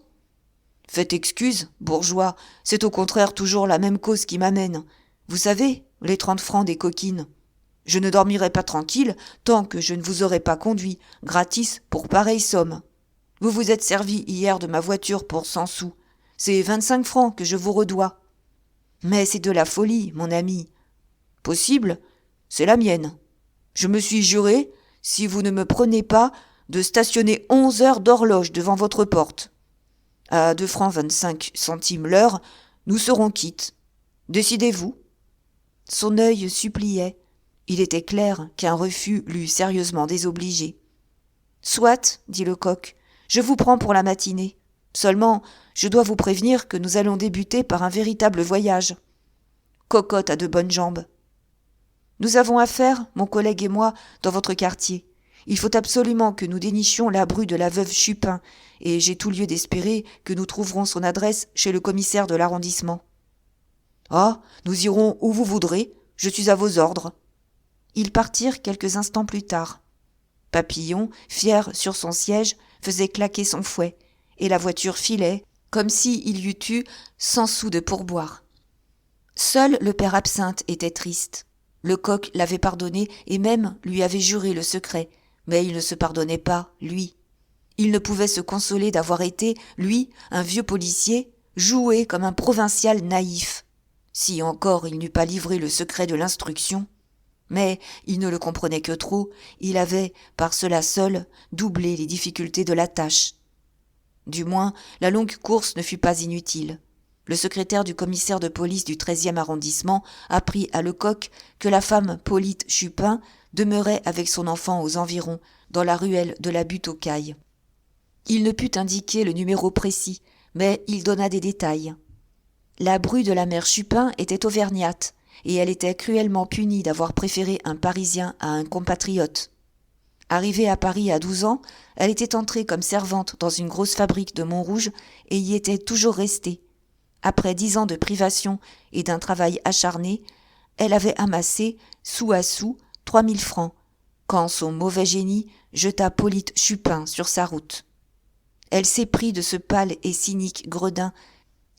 « Faites excuse, bourgeois, c'est au contraire toujours la même cause qui m'amène. Vous savez, les 30 francs des coquines. Je ne dormirai pas tranquille tant que je ne vous aurai pas conduit, gratis, pour pareille somme. Vous vous êtes servi hier de ma voiture pour 100 sous. C'est 25 francs que je vous redois. Mais c'est de la folie, mon ami. Possible, c'est la mienne. Je me suis juré, si vous ne me prenez pas, de stationner 11 heures d'horloge devant votre porte. À 2 francs 25 centimes l'heure, nous serons quittes. Décidez-vous. » Son œil suppliait. Il était clair qu'un refus l'eût sérieusement désobligé. « Soit, dit Lecoq, je vous prends pour la matinée. Seulement, je dois vous prévenir que nous allons débuter par un véritable voyage. Cocotte a de bonnes jambes. Nous avons affaire, mon collègue et moi, dans votre quartier. Il faut absolument que nous dénichions la bru de la veuve Chupin, et j'ai tout lieu d'espérer que nous trouverons son adresse chez le commissaire de l'arrondissement. »« Ah, nous irons où vous voudrez, je suis à vos ordres. » Ils partirent quelques instants plus tard. Papillon, fier sur son siège, faisait claquer son fouet, et la voiture filait, comme s'il y eût eu 100 sous de pourboire. Seul le père Absinthe était triste. Lecoq l'avait pardonné et même lui avait juré le secret, mais il ne se pardonnait pas, lui. Il ne pouvait se consoler d'avoir été, lui, un vieux policier, joué comme un provincial naïf. Si encore il n'eût pas livré le secret de l'instruction. Mais il ne le comprenait que trop, il avait, par cela seul, doublé les difficultés de la tâche. Du moins, la longue course ne fut pas inutile. Le secrétaire du commissaire de police du 13e arrondissement apprit à Lecoq que la femme Polyte Chupin demeurait avec son enfant aux environs, dans la ruelle de la Butte aux Cailles. Il ne put indiquer le numéro précis, mais il donna des détails. La bru de la mère Chupin était auvergnate, et elle était cruellement punie d'avoir préféré un Parisien à un compatriote. Arrivée à Paris à 12 ans, elle était entrée comme servante dans une grosse fabrique de Montrouge et y était toujours restée. Après 10 ans de privation et d'un travail acharné, elle avait amassé, sou à sou, 3000 francs, quand son mauvais génie jeta Polyte Chupin sur sa route. Elle s'éprit de ce pâle et cynique gredin,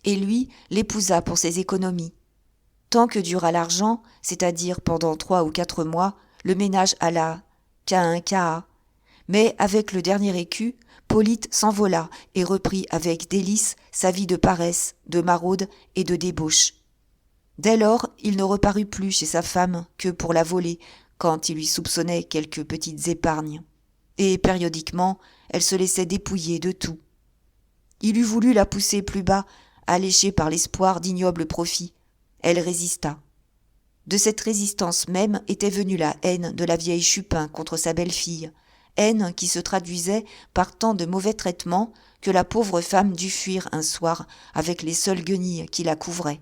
et lui l'épousa pour ses économies. Tant que dura l'argent, c'est-à-dire pendant 3 ou 4 mois, le ménage alla K1K. Mais avec le dernier écu, Polyte s'envola et reprit avec délice sa vie de paresse, de maraude et de débauche. Dès lors, il ne reparut plus chez sa femme que pour la voler, quand il lui soupçonnait quelques petites épargnes. Et périodiquement, elle se laissait dépouiller de tout. Il eût voulu la pousser plus bas, alléchée par l'espoir d'ignobles profits. Elle résista. De cette résistance même était venue la haine de la vieille Chupin contre sa belle-fille, haine qui se traduisait par tant de mauvais traitements que la pauvre femme dut fuir un soir avec les seules guenilles qui la couvraient.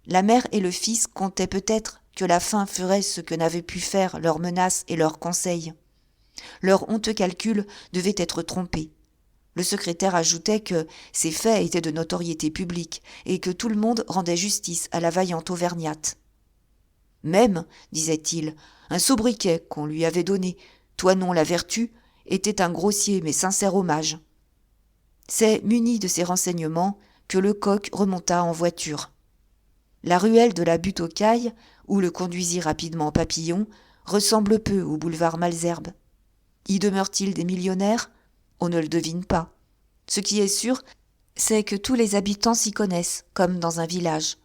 La mère et le fils comptaient peut-être que la fin ferait ce que n'avaient pu faire leurs menaces et leurs conseils. Leur honteux calcul devait être trompé. Le secrétaire ajoutait que ces faits étaient de notoriété publique et que tout le monde rendait justice à la vaillante auvergnate. Même, disait-il, un sobriquet qu'on lui avait donné, Toinon la vertu, était un grossier mais sincère hommage. C'est muni de ces renseignements que Lecoq remonta en voiture. La ruelle de la Butte aux Cailles, où le conduisit rapidement Papillon, ressemble peu au boulevard Malesherbes. Y demeure-t-il des millionnaires ? On ne le devine pas. Ce qui est sûr, c'est que tous les habitants s'y connaissent, comme dans un village.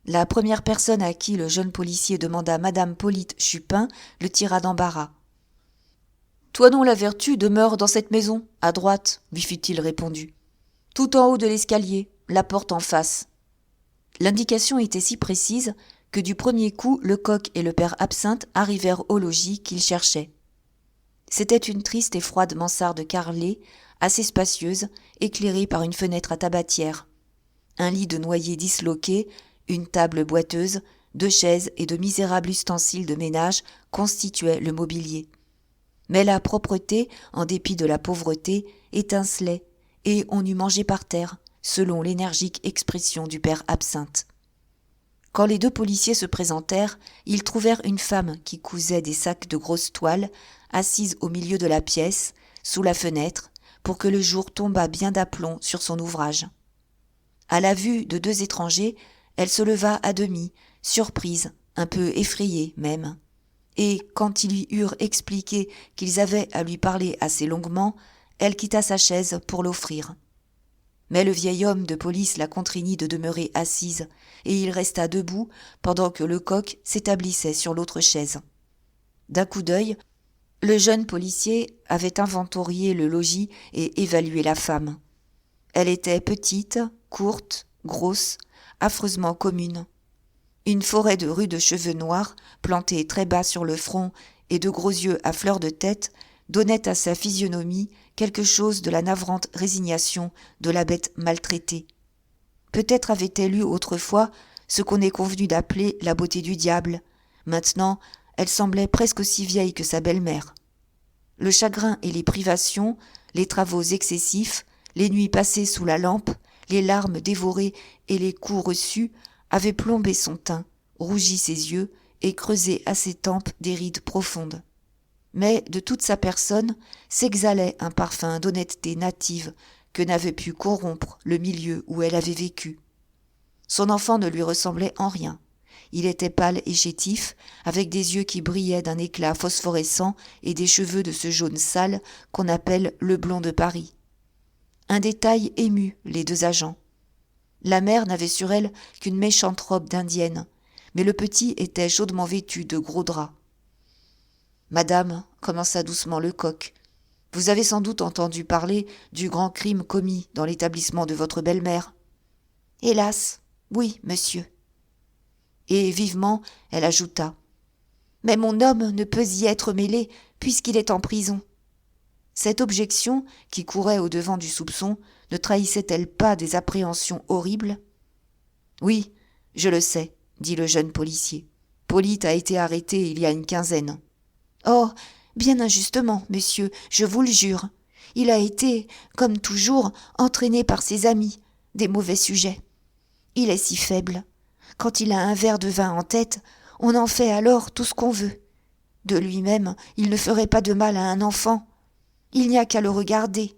La première personne à qui le jeune policier demanda Madame Polyte Chupin le tira d'embarras. « Toi dont la vertu demeure dans cette maison, à droite, lui fut-il répondu. Tout en haut de l'escalier, la porte en face. » L'indication était si précise que du premier coup, Lecoq et le père Absinthe arrivèrent au logis qu'ils cherchaient. C'était une triste et froide mansarde carrelée, assez spacieuse, éclairée par une fenêtre à tabatière. Un lit de noyer disloqué, une table boiteuse, 2 chaises et de misérables ustensiles de ménage constituaient le mobilier. Mais la propreté, en dépit de la pauvreté, étincelait, et on eût mangé par terre, selon l'énergique expression du père Absinthe. Quand les 2 policiers se présentèrent, ils trouvèrent une femme qui cousait des sacs de grosse toile, assise au milieu de la pièce, sous la fenêtre, pour que le jour tombât bien d'aplomb sur son ouvrage. À la vue de 2 étrangers, elle se leva à demi, surprise, un peu effrayée même. Et quand ils lui eurent expliqué qu'ils avaient à lui parler assez longuement, elle quitta sa chaise pour l'offrir. Mais le vieil homme de police la contraignit de demeurer assise, et il resta debout pendant que Lecoq s'établissait sur l'autre chaise. D'un coup d'œil, le jeune policier avait inventorié le logis et évalué la femme. Elle était petite, courte, grosse, affreusement commune. Une forêt de rudes cheveux noirs, plantés très bas sur le front et de gros yeux à fleur de tête, donnait à sa physionomie quelque chose de la navrante résignation de la bête maltraitée. Peut-être avait-elle eu autrefois ce qu'on est convenu d'appeler la beauté du diable. Maintenant, elle semblait presque aussi vieille que sa belle-mère. Le chagrin et les privations, les travaux excessifs, les nuits passées sous la lampe, les larmes dévorées et les coups reçus avaient plombé son teint, rougi ses yeux et creusé à ses tempes des rides profondes. Mais de toute sa personne s'exhalait un parfum d'honnêteté native que n'avait pu corrompre le milieu où elle avait vécu. Son enfant ne lui ressemblait en rien. Il était pâle et chétif, avec des yeux qui brillaient d'un éclat phosphorescent et des cheveux de ce jaune sale qu'on appelle le blond de Paris. Un détail émut les 2 agents. La mère n'avait sur elle qu'une méchante robe d'indienne, mais le petit était chaudement vêtu de gros draps. « Madame, commença doucement Lecoq, vous avez sans doute entendu parler du grand crime commis dans l'établissement de votre belle-mère. »« Hélas, oui, monsieur. » Et vivement, elle ajouta : « Mais mon homme ne peut y être mêlé puisqu'il est en prison. » Cette objection, qui courait au-devant du soupçon, ne trahissait-elle pas des appréhensions horribles ? « Oui, je le sais, » dit le jeune policier. « Polyte a été arrêté il y a une quinzaine. »« Oh, bien injustement, monsieur, je vous le jure. Il a été, comme toujours, entraîné par ses amis, des mauvais sujets. Il est si faible. Quand il a un verre de vin en tête, on en fait alors tout ce qu'on veut. De lui-même, il ne ferait pas de mal à un enfant. Il n'y a qu'à le regarder. »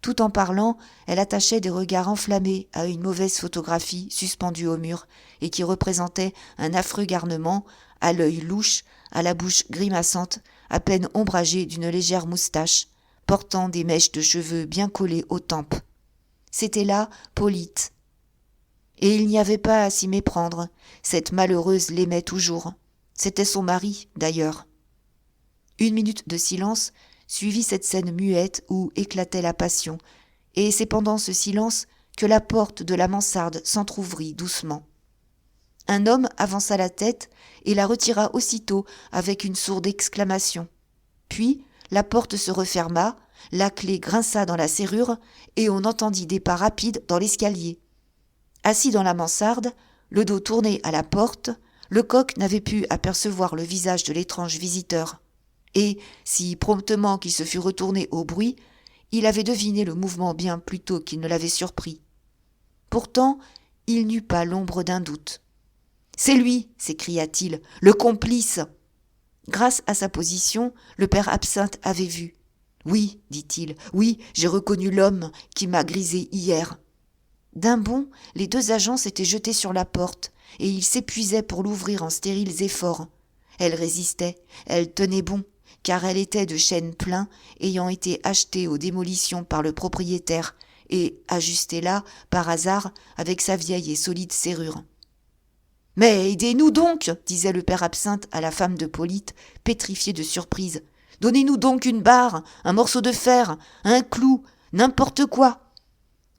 Tout en parlant, elle attachait des regards enflammés à une mauvaise photographie suspendue au mur et qui représentait un affreux garnement, à l'œil louche, à la bouche grimaçante, à peine ombragée d'une légère moustache, portant des mèches de cheveux bien collées aux tempes. C'était là Polyte. Et il n'y avait pas à s'y méprendre, cette malheureuse l'aimait toujours. C'était son mari, d'ailleurs. 1 minute de silence suivit cette scène muette où éclatait la passion, et c'est pendant ce silence que la porte de la mansarde s'entr'ouvrit doucement. Un homme avança la tête et la retira aussitôt avec une sourde exclamation. Puis la porte se referma, la clé grinça dans la serrure et on entendit des pas rapides dans l'escalier. Assis dans la mansarde, le dos tourné à la porte, Lecoq n'avait pu apercevoir le visage de l'étrange visiteur. Et, si promptement qu'il se fût retourné au bruit, il avait deviné le mouvement bien plus tôt qu'il ne l'avait surpris. Pourtant, il n'eut pas l'ombre d'un doute. « C'est lui !» s'écria-t-il, « le complice !» Grâce à sa position, le père Absinthe avait vu. « Oui, dit-il, oui, j'ai reconnu l'homme qui m'a grisé hier. » D'un bond, les 2 agents s'étaient jetés sur la porte, et ils s'épuisaient pour l'ouvrir en stériles efforts. Elle résistait, elle tenait bon, car elle était de chêne plein, ayant été achetée aux démolitions par le propriétaire et ajustée là, par hasard, avec sa vieille et solide serrure. « Mais aidez-nous donc !» disait le père Absinthe à la femme de Polyte, pétrifiée de surprise. « Donnez-nous donc une barre, un morceau de fer, un clou, n'importe quoi !»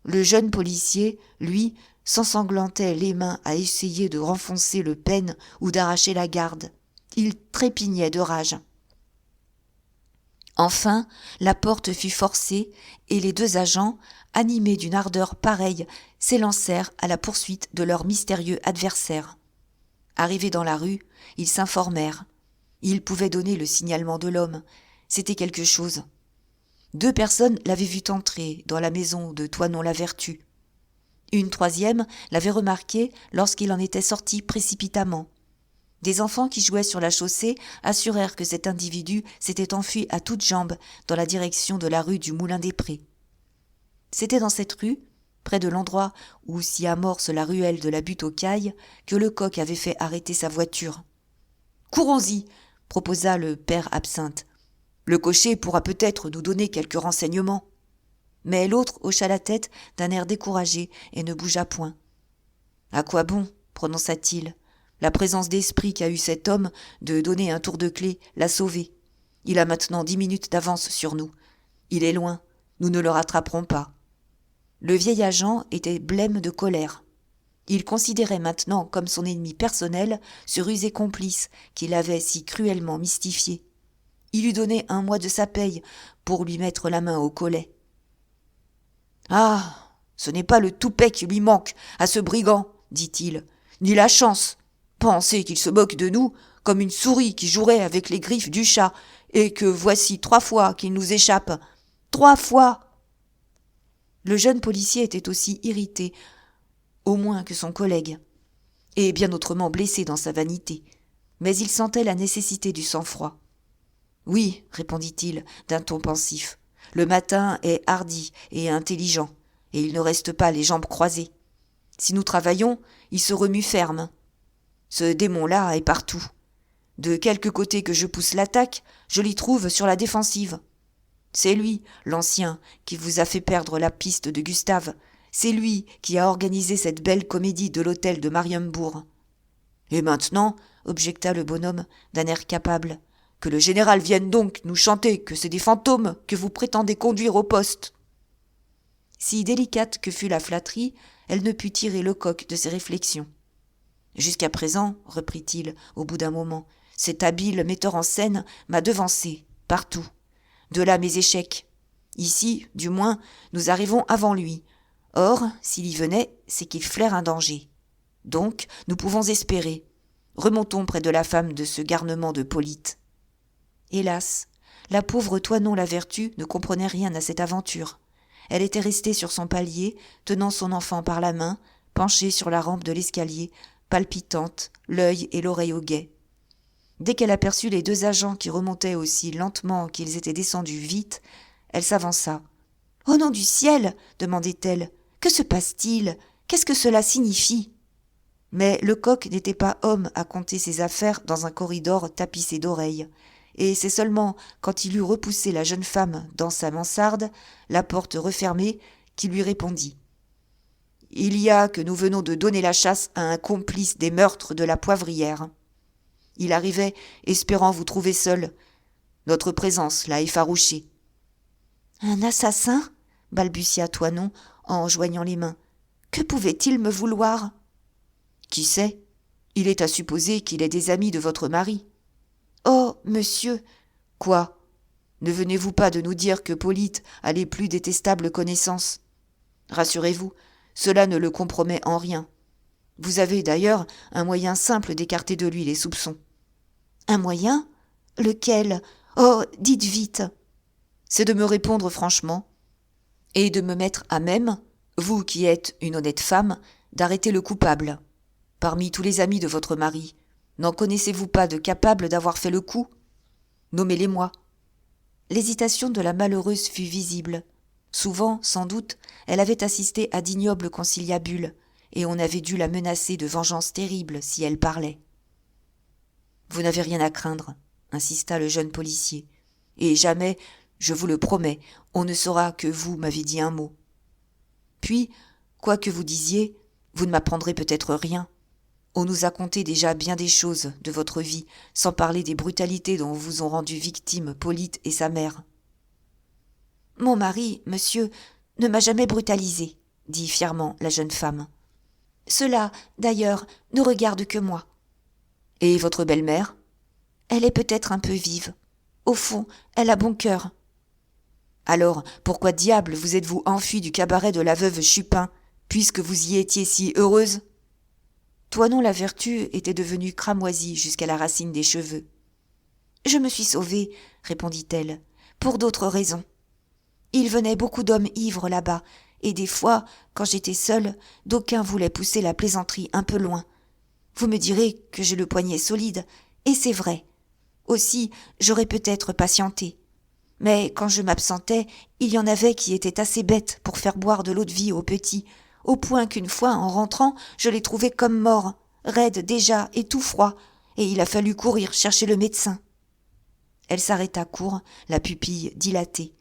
Le jeune policier, lui, s'ensanglantait les mains à essayer de renfoncer le pêne ou d'arracher la garde. Il trépignait de rage. Enfin, la porte fut forcée et les deux agents, animés d'une ardeur pareille, s'élancèrent à la poursuite de leur mystérieux adversaire. Arrivés dans la rue, ils s'informèrent. Ils pouvaient donner le signalement de l'homme. C'était quelque chose. 2 personnes l'avaient vu entrer dans la maison de Toinon-la-Vertu. Une 3e l'avait remarqué lorsqu'il en était sorti précipitamment. Des enfants qui jouaient sur la chaussée assurèrent que cet individu s'était enfui à toutes jambes dans la direction de la rue du Moulin-des-Prés. C'était dans cette rue, près de l'endroit où s'y amorce la ruelle de la Butte aux Cailles, que Lecoq avait fait arrêter sa voiture. « Courons-y !» proposa le père Absinthe. « Le cocher pourra peut-être nous donner quelques renseignements. » Mais l'autre hocha la tête d'un air découragé et ne bougea point. « À quoi bon ?» prononça-t-il. « La présence d'esprit qu'a eu cet homme de donner un tour de clé l'a sauvé. Il a maintenant 10 minutes d'avance sur nous. Il est loin, nous ne le rattraperons pas. » Le vieil agent était blême de colère. Il considérait maintenant comme son ennemi personnel ce rusé complice qui l'avait si cruellement mystifié. Il lui donnait 1 mois de sa paye pour lui mettre la main au collet. « Ah, ce n'est pas le toupet qui lui manque à ce brigand, dit-il, ni la chance. Pensez qu'il se moque de nous comme une souris qui jouerait avec les griffes du chat, et que voici 3 fois qu'il nous échappe. 3 fois !» Le jeune policier était aussi irrité, au moins que son collègue, et bien autrement blessé dans sa vanité, mais il sentait la nécessité du sang-froid. « Oui, répondit-il d'un ton pensif, le matin est hardi et intelligent, et il ne reste pas les jambes croisées. Si nous travaillons, il se remue ferme. Ce démon-là est partout. De quelque côté que je pousse l'attaque, je l'y trouve sur la défensive. C'est lui, l'ancien, qui vous a fait perdre la piste de Gustave. C'est lui qui a organisé cette belle comédie de l'hôtel de Mariembourg. »« Et maintenant, objecta le bonhomme d'un air capable, que le général vienne donc nous chanter que c'est des fantômes que vous prétendez conduire au poste. » Si délicate que fût la flatterie, elle ne put tirer Lecoq de ses réflexions. « Jusqu'à présent, reprit-il au bout d'un moment, cet habile metteur en scène m'a devancé, partout. De là mes échecs. Ici, du moins, nous arrivons avant lui. Or, s'il y venait, c'est qu'il flaire un danger. Donc, nous pouvons espérer. Remontons près de la femme de ce garnement de Polyte. » Hélas, la pauvre Toinon-la-Vertu ne comprenait rien à cette aventure. Elle était restée sur son palier, tenant son enfant par la main, penchée sur la rampe de l'escalier, palpitante, l'œil et l'oreille au guet. Dès qu'elle aperçut les 2 agents qui remontaient aussi lentement qu'ils étaient descendus vite, elle s'avança. « Au nom du ciel !» demandait-elle. « Que se passe-t-il ? Qu'est-ce que cela signifie ?» Mais Lecoq n'était pas homme à compter ses affaires dans un corridor tapissé d'oreilles, et c'est seulement quand il eut repoussé la jeune femme dans sa mansarde, la porte refermée, qu'il lui répondit. « Il y a que nous venons de donner la chasse à un complice des meurtres de la Poivrière. Il arrivait espérant vous trouver seul. Notre présence l'a effarouché. »« Un assassin ?» balbutia Toinon en joignant les mains. « Que pouvait-il me vouloir ?»« Qui sait ? Il est à supposer qu'il est des amis de votre mari. »« Oh, monsieur !»« Quoi ? Ne venez-vous pas de nous dire que Polyte a les plus détestables connaissances ? Rassurez-vous, cela ne le compromet en rien. Vous avez d'ailleurs un moyen simple d'écarter de lui les soupçons. »« Un moyen ? Lequel ? Oh, dites vite !»« C'est de me répondre franchement et de me mettre à même, vous qui êtes une honnête femme, d'arrêter le coupable. Parmi tous les amis de votre mari, n'en connaissez-vous pas de capables d'avoir fait le coup ? Nommez-les-moi. » L'hésitation de la malheureuse fut visible. Souvent, sans doute, elle avait assisté à d'ignobles conciliabules, et on avait dû la menacer de vengeance terrible si elle parlait. « Vous n'avez rien à craindre. insista le jeune policier. Et jamais, je vous le promets, on ne saura que vous m'avez dit un mot. Puis, quoi que vous disiez, vous ne m'apprendrez peut-être rien. On nous a conté déjà bien des choses de votre vie, sans parler des brutalités dont vous ont rendu victime Polyte et sa mère. Mon mari, monsieur, ne m'a jamais brutalisée, dit fièrement la jeune femme. Cela, d'ailleurs, ne regarde que moi. Et votre belle-mère ? Elle est peut-être un peu vive. Au fond, elle a bon cœur. Alors, pourquoi diable vous êtes-vous enfui du cabaret de la veuve Chupin, puisque vous y étiez si heureuse ? Toinon la vertu était devenue cramoisie jusqu'à la racine des cheveux. Je me suis sauvée, répondit-elle, pour d'autres raisons. Il venait beaucoup d'hommes ivres là-bas, et des fois, quand j'étais seule, d'aucuns voulaient pousser la plaisanterie un peu loin. Vous me direz que j'ai le poignet solide, et c'est vrai. Aussi, j'aurais peut-être patienté. Mais quand je m'absentais, il y en avait qui étaient assez bêtes pour faire boire de l'eau-de-vie aux petits, au point qu'une fois, en rentrant, je les trouvais comme morts, raides déjà et tout froids, et il a fallu courir chercher le médecin. Elle s'arrêta court, la pupille dilatée.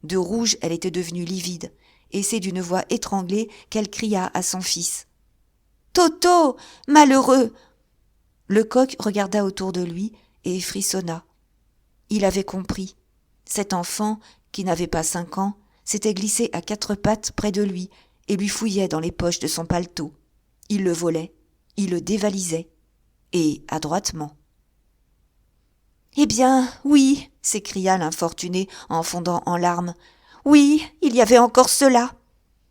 De rouge, elle était devenue livide, et c'est d'une voix étranglée qu'elle cria à son fils. « Toto, malheureux !» Le coq regarda autour de lui et frissonna. Il avait compris. Cet enfant, qui n'avait pas 5 ans, s'était glissé à 4 pattes près de lui et lui fouillait dans les poches de son paletot. Il le volait, il le dévalisait, et adroitement. « Eh bien, oui !» s'écria l'infortuné en fondant en larmes. « Oui, il y avait encore cela.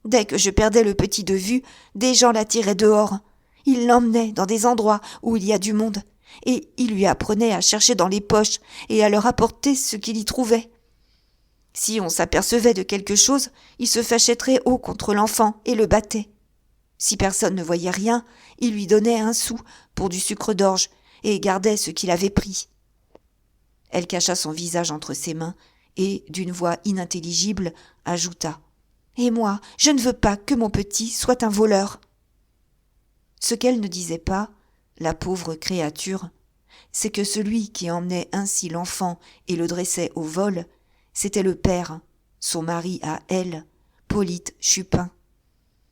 Dès que je perdais le petit de vue, des gens l'attiraient dehors. Ils l'emmenaient dans des endroits où il y a du monde, et ils lui apprenaient à chercher dans les poches et à leur apporter ce qu'il y trouvait. Si on s'apercevait de quelque chose, il se fâchait très haut contre l'enfant et le battait. Si personne ne voyait rien, il lui donnait 1 sou pour du sucre d'orge et gardait ce qu'il avait pris. » Elle cacha son visage entre ses mains et, d'une voix inintelligible, ajouta « Et moi, je ne veux pas que mon petit soit un voleur. » Ce qu'elle ne disait pas, la pauvre créature, c'est que celui qui emmenait ainsi l'enfant et le dressait au vol, c'était le père, son mari à elle, Polyte Chupin.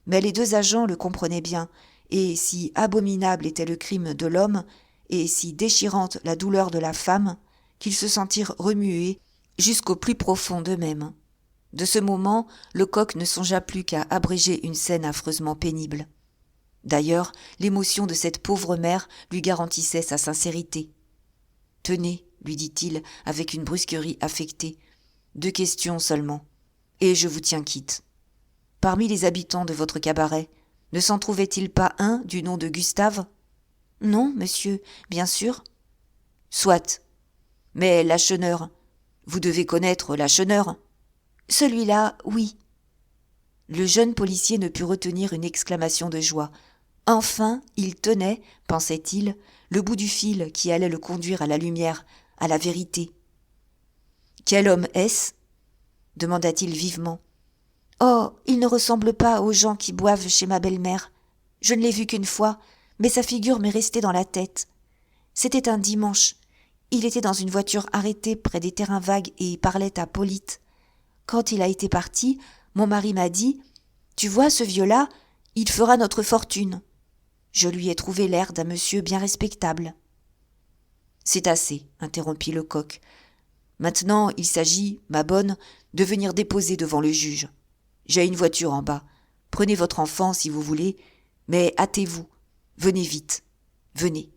Mais les 2 agents le comprenaient bien, et si abominable était le crime de l'homme, et si déchirante la douleur de la femme, qu'ils se sentirent remués jusqu'au plus profond d'eux-mêmes. De ce moment, le coq ne songea plus qu'à abréger une scène affreusement pénible. D'ailleurs, l'émotion de cette pauvre mère lui garantissait sa sincérité. « Tenez, lui dit-il avec une brusquerie affectée, 2 questions seulement, et je vous tiens quitte. Parmi les habitants de votre cabaret, ne s'en trouvait-il pas un du nom de Gustave ? Non, monsieur, bien sûr. Soit. Mais Lacheneur, vous devez connaître Lacheneur ? Celui-là, oui. Le jeune policier ne put retenir une exclamation de joie. Enfin, il tenait, pensait-il, le bout du fil qui allait le conduire à la lumière, à la vérité. « Quel homme est-ce » demanda-t-il vivement. « Oh, il ne ressemble pas aux gens qui boivent chez ma belle-mère. Je ne l'ai vu qu'une fois, mais sa figure m'est restée dans la tête. C'était un dimanche. Il était dans une voiture arrêtée près des terrains vagues et parlait à Polyte. Quand il a été parti, mon mari m'a dit « Tu vois ce vieux-là, il fera notre fortune. » Je lui ai trouvé l'air d'un monsieur bien respectable. « C'est assez, » interrompit le coq. « Maintenant, il s'agit, ma bonne, de venir déposer devant le juge. J'ai une voiture en bas. Prenez votre enfant si vous voulez, mais hâtez-vous. Venez vite. Venez. »